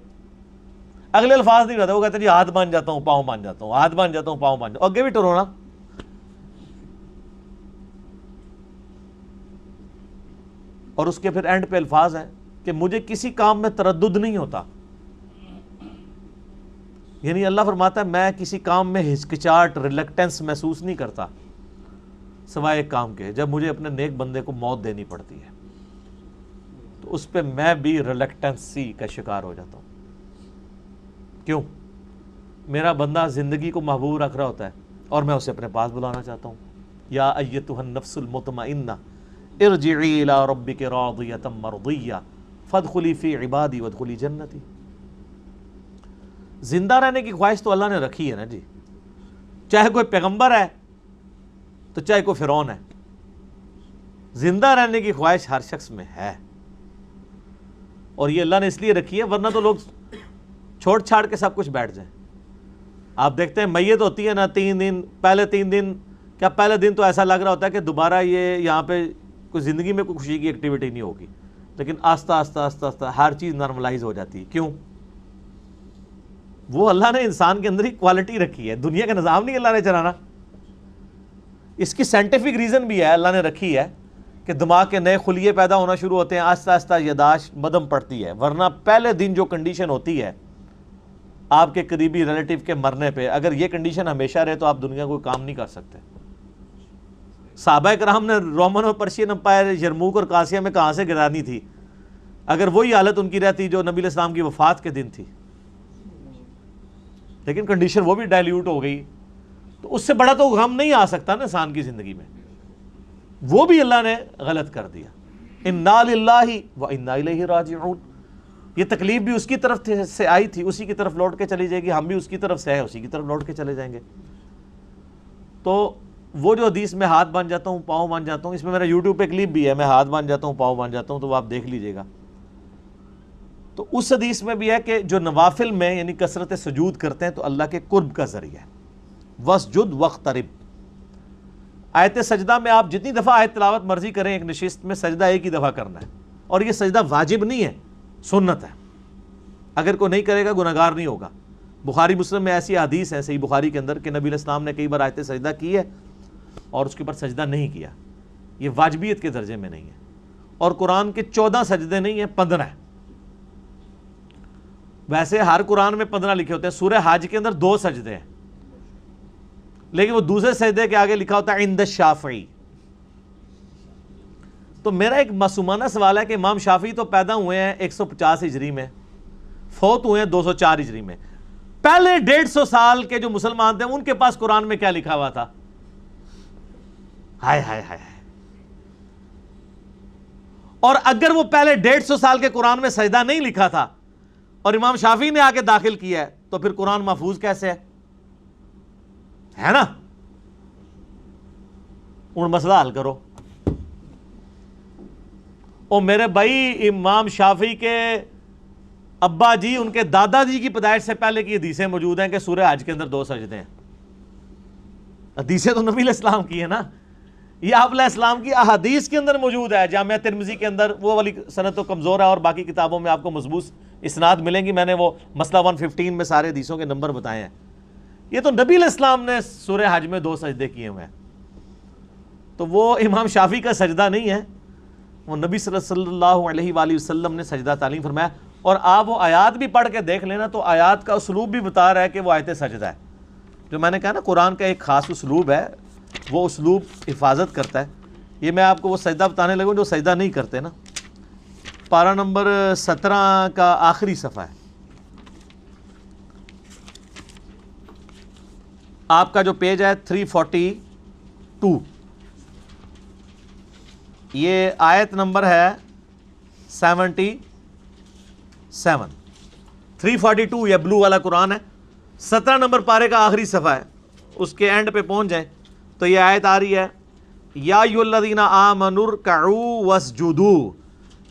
اگلے الفاظ نہیں رہتے، وہ کہتے ہیں جی ہاتھ بن جاتا ہوں، پاؤں بن جاتا ہوں، ہاتھ بن جاتا ہوں، پاؤں بن جاتا ہوں. اگے بھی ٹرونا. اور اس کے پھر اینڈ پہ الفاظ ہیں کہ مجھے کسی کام میں تردد نہیں ہوتا. یعنی اللہ فرماتا ہے میں کسی کام میں ہچکچاہٹ، ریلیکٹنس محسوس نہیں کرتا سوائے ایک کام کے، جب مجھے اپنے نیک بندے کو موت دینی پڑتی ہے تو اس پہ میں بھی ریلیکٹنسی کا شکار ہو جاتا ہوں. کیوں؟ میرا بندہ زندگی کو محبوب رکھ رہا ہوتا ہے اور میں اسے اپنے پاس بلانا چاہتا ہوں. یا ایتھا النفس المطمئنہ ارجعی الی ربک راضیۃ مرضیہ فادخلی فی عبادی وادخلی جنتی. زندہ رہنے کی خواہش تو اللہ نے رکھی ہے نا جی، چاہے کوئی پیغمبر ہے تو چاہے کوئی فرعون ہے. زندہ رہنے کی خواہش ہر شخص میں ہے، اور یہ اللہ نے اس لیے رکھی ہے، ورنہ تو لوگ چھوڑ چھاڑ کے سب کچھ بیٹھ جائیں۔ آپ دیکھتے ہیں میت ہوتی ہے نا، 3 دن پہلے 3 دن کیا پہلے دن تو ایسا لگ رہا ہوتا ہے کہ دوبارہ یہ یہاں پہ کوئی زندگی میں کوئی خوشی کی ایکٹیویٹی نہیں ہوگی، لیکن آہستہ آہستہ آہستہ آہستہ ہر چیز نارملائز ہو جاتی ہے۔ کیوں؟ وہ اللہ نے انسان کے اندر ہی کوالٹی رکھی ہے، دنیا کا نظام نہیں اللہ نے چلانا۔ اس کی سائنٹیفک ریزن بھی ہے، اللہ نے رکھی ہے کہ دماغ کے نئے خلیے پیدا ہونا شروع ہوتے ہیں، آہستہ آہستہ یاداشت مدم پڑتی ہے، ورنہ پہلے دن جو کنڈیشن ہوتی ہے آپ کے قریبی ریلیٹیو کے مرنے پہ، اگر یہ کنڈیشن ہمیشہ رہے تو آپ دنیا کوئی کام نہیں کر سکتے۔ صحابہ کرام نے رومن اور پرشین امپائر یرموک اور قاسیہ میں کہاں سے گرانی تھی اگر وہی حالت ان کی رہتی جو نبی علیہ السلام کی وفات کے دن تھی، لیکن کنڈیشن وہ بھی ڈائلیوٹ ہو گئی، تو اس سے بڑا تو غم نہیں آ سکتا نا انسان کی زندگی میں، وہ بھی اللہ نے غلط کر دیا۔ انا للہ و انا الیہ راجعون، یہ تکلیف بھی اس کی طرف سے آئی تھی، اسی کی طرف لوٹ کے چلی جائے گی، ہم بھی اس کی طرف سے ہیں، اسی کی طرف لوٹ کے چلے جائیں گے۔ تو وہ جو حدیث میں ہاتھ باندھ جاتا ہوں پاؤں باندھ جاتا ہوں، اس میں میرا یوٹیوب پہ کلپ بھی ہے، میں ہاتھ باندھ جاتا ہوں پاؤں باندھ جاتا ہوں، تو وہ آپ دیکھ لیجئے گا۔ تو اس حدیث میں بھی ہے کہ جو نوافل میں یعنی کثرت سجود کرتے ہیں تو اللہ کے قرب کا ذریعہ ہے۔ وَاسْجُدْ وَاقْتَرِبْ، آیت سجدہ میں آپ جتنی دفعہ آیت تلاوت مرضی کریں، ایک نشست میں سجدہ ایک ہی دفعہ کرنا ہے، اور یہ سجدہ واجب نہیں ہے، سنت ہے، اگر کوئی نہیں کرے گا گناہگار نہیں ہوگا۔ بخاری مسلم میں ایسی حدیث ہے صحیح بخاری کے اندر کہ نبی علیہ السلام نے کئی بار آیت سجدہ کی ہے اور اس کے اوپر سجدہ نہیں کیا، یہ واجبیت کے درجے میں نہیں ہے۔ اور قرآن کے 14 سجدے نہیں ہیں، 15 ہیں۔ ویسے ہر قرآن میں 15 لکھے ہوتے ہیں، سورہ حج کے اندر 2 سجدے ہیں، لیکن وہ دوسرے سجدے کے آگے لکھا ہوتا ہے عند الشافعی۔ تو میرا ایک معصومانہ سوال ہے کہ امام شافعی تو پیدا ہوئے ہیں 150 ہجری میں، فوت ہوئے ہیں 204 ہجری میں، پہلے 150 سال کے جو مسلمان تھے ان کے پاس قرآن میں کیا لکھا ہوا تھا؟ ہائے ہائے ہائے۔ اور اگر وہ پہلے 150 سال کے قرآن میں سجدہ نہیں لکھا تھا اور امام شافعی نے آ کے داخل کیا ہے تو پھر قرآن محفوظ کیسے ہے نا؟ ان مسئلہ حل کرو۔ او میرے بھائی، امام شافعی کے ابا جی، ان کے دادا جی کی پیدائش سے پہلے کی حدیثیں موجود ہیں کہ سورہ حج کے اندر 2 سجدے ہیں۔ حدیثیں تو نبی علیہ السلام کی ہیں نا، یہ آپ علیہ السلام کی احادیث کے اندر موجود ہے۔ جامعہ ترمذی کے اندر وہ والی سند تو کمزور ہے، اور باقی کتابوں میں آپ کو مضبوط اسناد ملیں گی۔ میں نے وہ مسئلہ 115 میں سارے حدیثوں کے نمبر بتائے ہیں۔ یہ تو نبی علیہ السلام نے سورہ حج میں 2 سجدے کیے ہوئے ہیں، تو وہ امام شافعی کا سجدہ نہیں ہے، وہ نبی صلی اللہ علیہ وآلہ وسلم نے سجدہ تعلیم فرمایا۔ اور آپ وہ آیات بھی پڑھ کے دیکھ لینا تو آیات کا اسلوب بھی بتا رہا ہے کہ وہ آیت سجدہ ہے۔ جو میں نے کہا نا قرآن کا ایک خاص اسلوب ہے، وہ اسلوب حفاظت کرتا ہے۔ یہ میں آپ کو وہ سجدہ بتانے لگوں جو سجدہ نہیں کرتے نا۔ پارہ نمبر 17 کا آخری صفحہ ہے، آپ کا جو پیج ہے 342، یہ آیت نمبر ہے 77۔ 342 یہ بلو والا قرآن ہے، 17 نمبر پارے کا آخری صفحہ ہے، اس کے اینڈ پہ پہنچ جائیں تو یہ آیت آ رہی ہے، یا ایھا الذین آمنوا ارکعوا واسجدوا،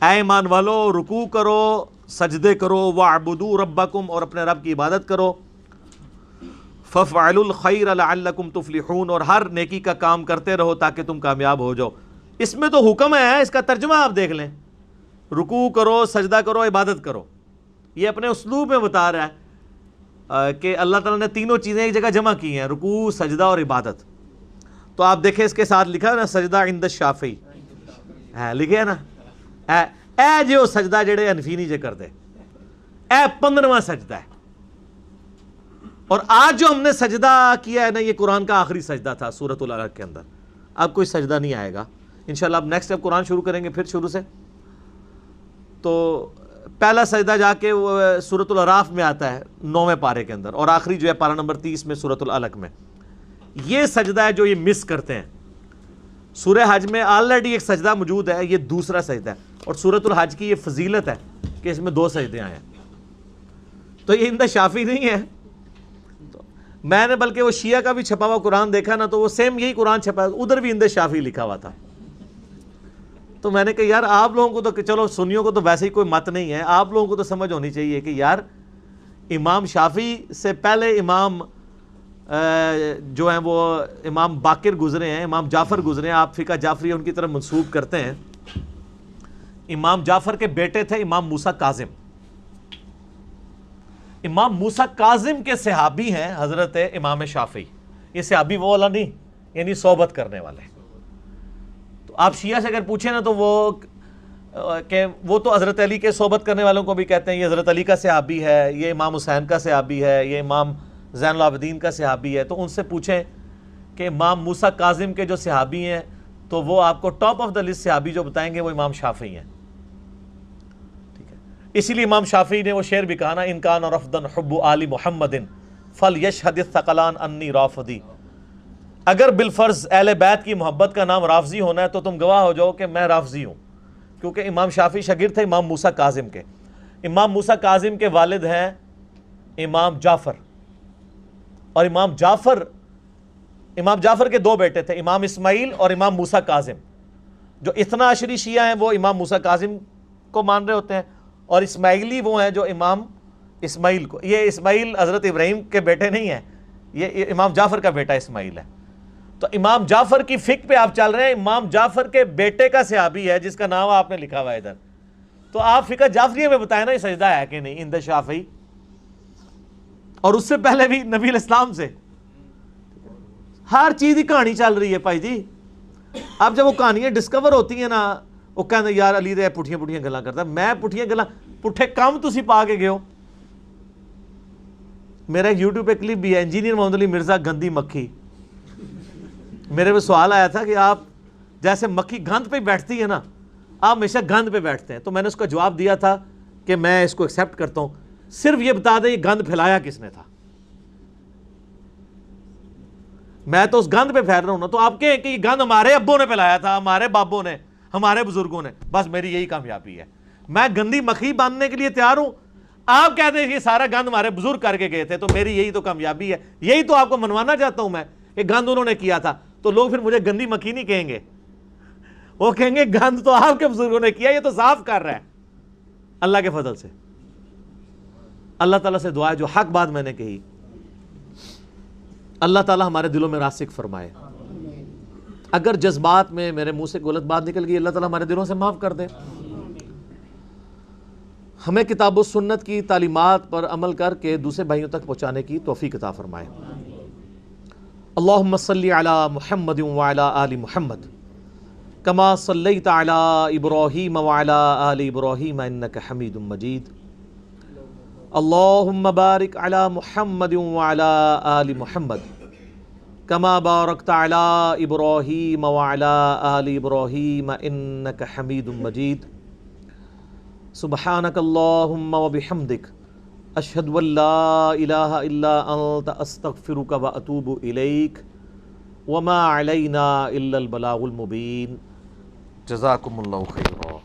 اے ایمان والو رکوع کرو سجدے کرو، واعبدوا ربکم، اور اپنے رب کی عبادت کرو، فافعلوا الخیر لعلکم تفلحون، اور ہر نیکی کا کام کرتے رہو تاکہ تم کامیاب ہو جاؤ۔ اس میں تو حکم ہے، اس کا ترجمہ آپ دیکھ لیں، رکوع کرو سجدہ کرو عبادت کرو۔ یہ اپنے اسلوب میں بتا رہا ہے کہ اللہ تعالیٰ نے تینوں چیزیں ایک جگہ جمع کی ہیں، رکوع سجدہ اور عبادت۔ تو آپ دیکھیں اس کے ساتھ لکھا ہے نا سجدہ عند الشافعی، لکھے ہے نا، اے جو سجدہ جڑے حنفی نہیں جے کرتے، اے 15واں سجدہ ہے۔ اور آج جو ہم نے سجدہ کیا ہے نا، یہ قرآن کا آخری سجدہ تھا سورۃ العلق کے اندر، اب کوئی سجدہ نہیں آئے گا انشاءاللہ۔ اب نیکسٹ اب قرآن شروع کریں گے پھر شروع سے، تو پہلا سجدہ جا کے سورۃ الاعراف میں آتا ہے 9ویں پارے کے اندر، اور آخری جو ہے پارہ نمبر 30 میں سورۃ العلق میں۔ یہ سجدہ ہے جو یہ مس کرتے ہیں۔ سورہ حج میں آلریڈی ایک سجدہ موجود ہے، یہ دوسرا سجدہ ہے، اور سورۃ الحج کی یہ فضیلت ہے کہ اس میں 2 سجدے آئے ہیں۔ تو یہ عند شافعی نہیں ہے، میں نے بلکہ وہ شیعہ کا بھی چھپا ہوا قرآن دیکھا نا، تو وہ سیم یہی قرآن چھپا ہے، ادھر بھی عند شافعی لکھا ہوا تھا۔ تو میں نے کہا یار آپ لوگوں کو تو چلو سنیوں کو تو ویسے ہی کوئی مت نہیں ہے، آپ لوگوں کو تو سمجھ ہونی چاہیے کہ یار امام شافعی سے پہلے امام جو ہیں وہ امام باقر گزرے ہیں، امام جعفر گزرے ہیں، آپ فقہ جعفری ان کی طرف منسوب کرتے ہیں۔ امام جعفر کے بیٹے تھے امام موسیٰ کاظم، امام موسیٰ کاظم کے صحابی ہیں حضرت امام شافعی۔ یہ صحابی وہ والا نہیں، یعنی صحبت کرنے والے۔ تو آپ شیعہ سے اگر پوچھیں نا تو وہ تو حضرت علی کے صحبت کرنے والوں کو بھی کہتے ہیں یہ حضرت علی کا صحابی ہے، یہ امام حسین کا صحابی ہے، یہ امام زین العابدین کا صحابی ہے۔ تو ان سے پوچھیں کہ امام موسیٰ کاظم کے جو صحابی ہیں تو وہ آپ کو ٹاپ آف دا لسٹ صحابی جو بتائیں گے وہ امام شافعی ہیں، ٹھیک ہے۔ اسی لیے امام شافعی نے وہ شعر بھی کہا نا، ان کان رفضا حب آل محمد فلیشہد الثقلان انی رافضی، اگر بالفرض اہل بیت کی محبت کا نام رافضی ہونا ہے تو تم گواہ ہو جاؤ کہ میں رافضی ہوں، کیونکہ امام شافعی شاگرد تھے امام موسیٰ کاظم کے۔ امام موسیٰ کاظم کے والد ہیں امام جعفر، اور امام جعفر کے دو بیٹے تھے، امام اسماعیل اور امام موسیٰ کاظم۔ جو اثنا عشری شیعہ ہیں وہ امام موسیٰ کاظم کو مان رہے ہوتے ہیں، اور اسماعیلی وہ ہیں جو امام اسماعیل کو، یہ اسماعیل حضرت ابراہیم کے بیٹے نہیں ہیں، یہ امام جعفر کا بیٹا اسماعیل ہے۔ تو امام جعفر کی فقہ پہ آپ چل رہے ہیں، امام جعفر کے بیٹے کا صحابی ہے جس کا نام آپ نے لکھا ہوا ہے ادھر، تو آپ فقہ جعفریہ میں بتائیں نا یہ سجدہ ہے کہ نہیں، عند شافعی، اور اس سے پہلے بھی نبی الاسلام سے ہر چیز کی کہانی چل رہی ہے بھائی جی۔ اب جب وہ کہانیاں ڈسکور ہوتی ہیں نا، وہ کہتے ہیں یار علی دے پٹھیاں پٹھیاں گلاں کرتا ہے، میں پٹھیاں گلاں پٹھے کام تسی پا کے گئے ہو۔ میرا ایک یوٹیوب پہ کلپ بھی ہے، انجینئر محمد علی مرزا گندی مکھی، میرے پہ سوال آیا تھا کہ آپ جیسے مکھی گند پہ بیٹھتی ہے نا، آپ ہمیشہ گند پہ بیٹھتے ہیں، تو میں نے اس کا جواب دیا تھا کہ میں اس کو ایکسیپٹ کرتا ہوں، صرف یہ بتا دیں یہ گند پھیلایا کس نے تھا، میں تو اس گند پہ پھیل رہا ہوں نا، تو آپ کہیں کہ یہ گند ہمارے ابوں نے پھیلایا تھا، ہمارے بابوں نے، ہمارے بزرگوں نے، بس میری یہی کامیابی ہے، میں گندی مکھی باندھنے کے لیے تیار ہوں، آپ کہتے ہیں یہ سارا گند ہمارے بزرگ کر کے گئے تھے، تو میری یہی تو کامیابی ہے، یہی تو آپ کو منوانا چاہتا ہوں میں کہ گند انہوں نے کیا تھا، تو لوگ پھر مجھے گندی مکھی نہیں کہیں گے، وہ کہیں گے گند تو آپ کے بزرگوں نے کیا، یہ تو صاف کر رہا ہے۔ اللہ کے فضل سے اللہ تعالیٰ سے دعا ہے جو حق بات میں نے کہی اللہ تعالیٰ ہمارے دلوں میں راسخ فرمائے، اگر جذبات میں میرے منہ سے غلط بات نکل گئی اللہ تعالیٰ ہمارے دلوں سے معاف کر دے، ہمیں کتاب و سنت کی تعلیمات پر عمل کر کے دوسرے بھائیوں تک پہنچانے کی توفیق عطا فرمائے۔ اللہم صلی علی محمد وعلی آل محمد کما صلیت علی ابراہیم وعلی آل ابراہیم انک حمید مجید، اللہم بارک علی محمد وعلی آل محمد کما بارکت علی ابراہیم وعلی آل ابراہیم انک حمید مجید، سبحانک اللہم وبحمدک اشہد ان لا الہ الا انت استغفرک واتوب الیک وما علینا الا البلاغ المبین۔ جزاکم اللہ خیرا۔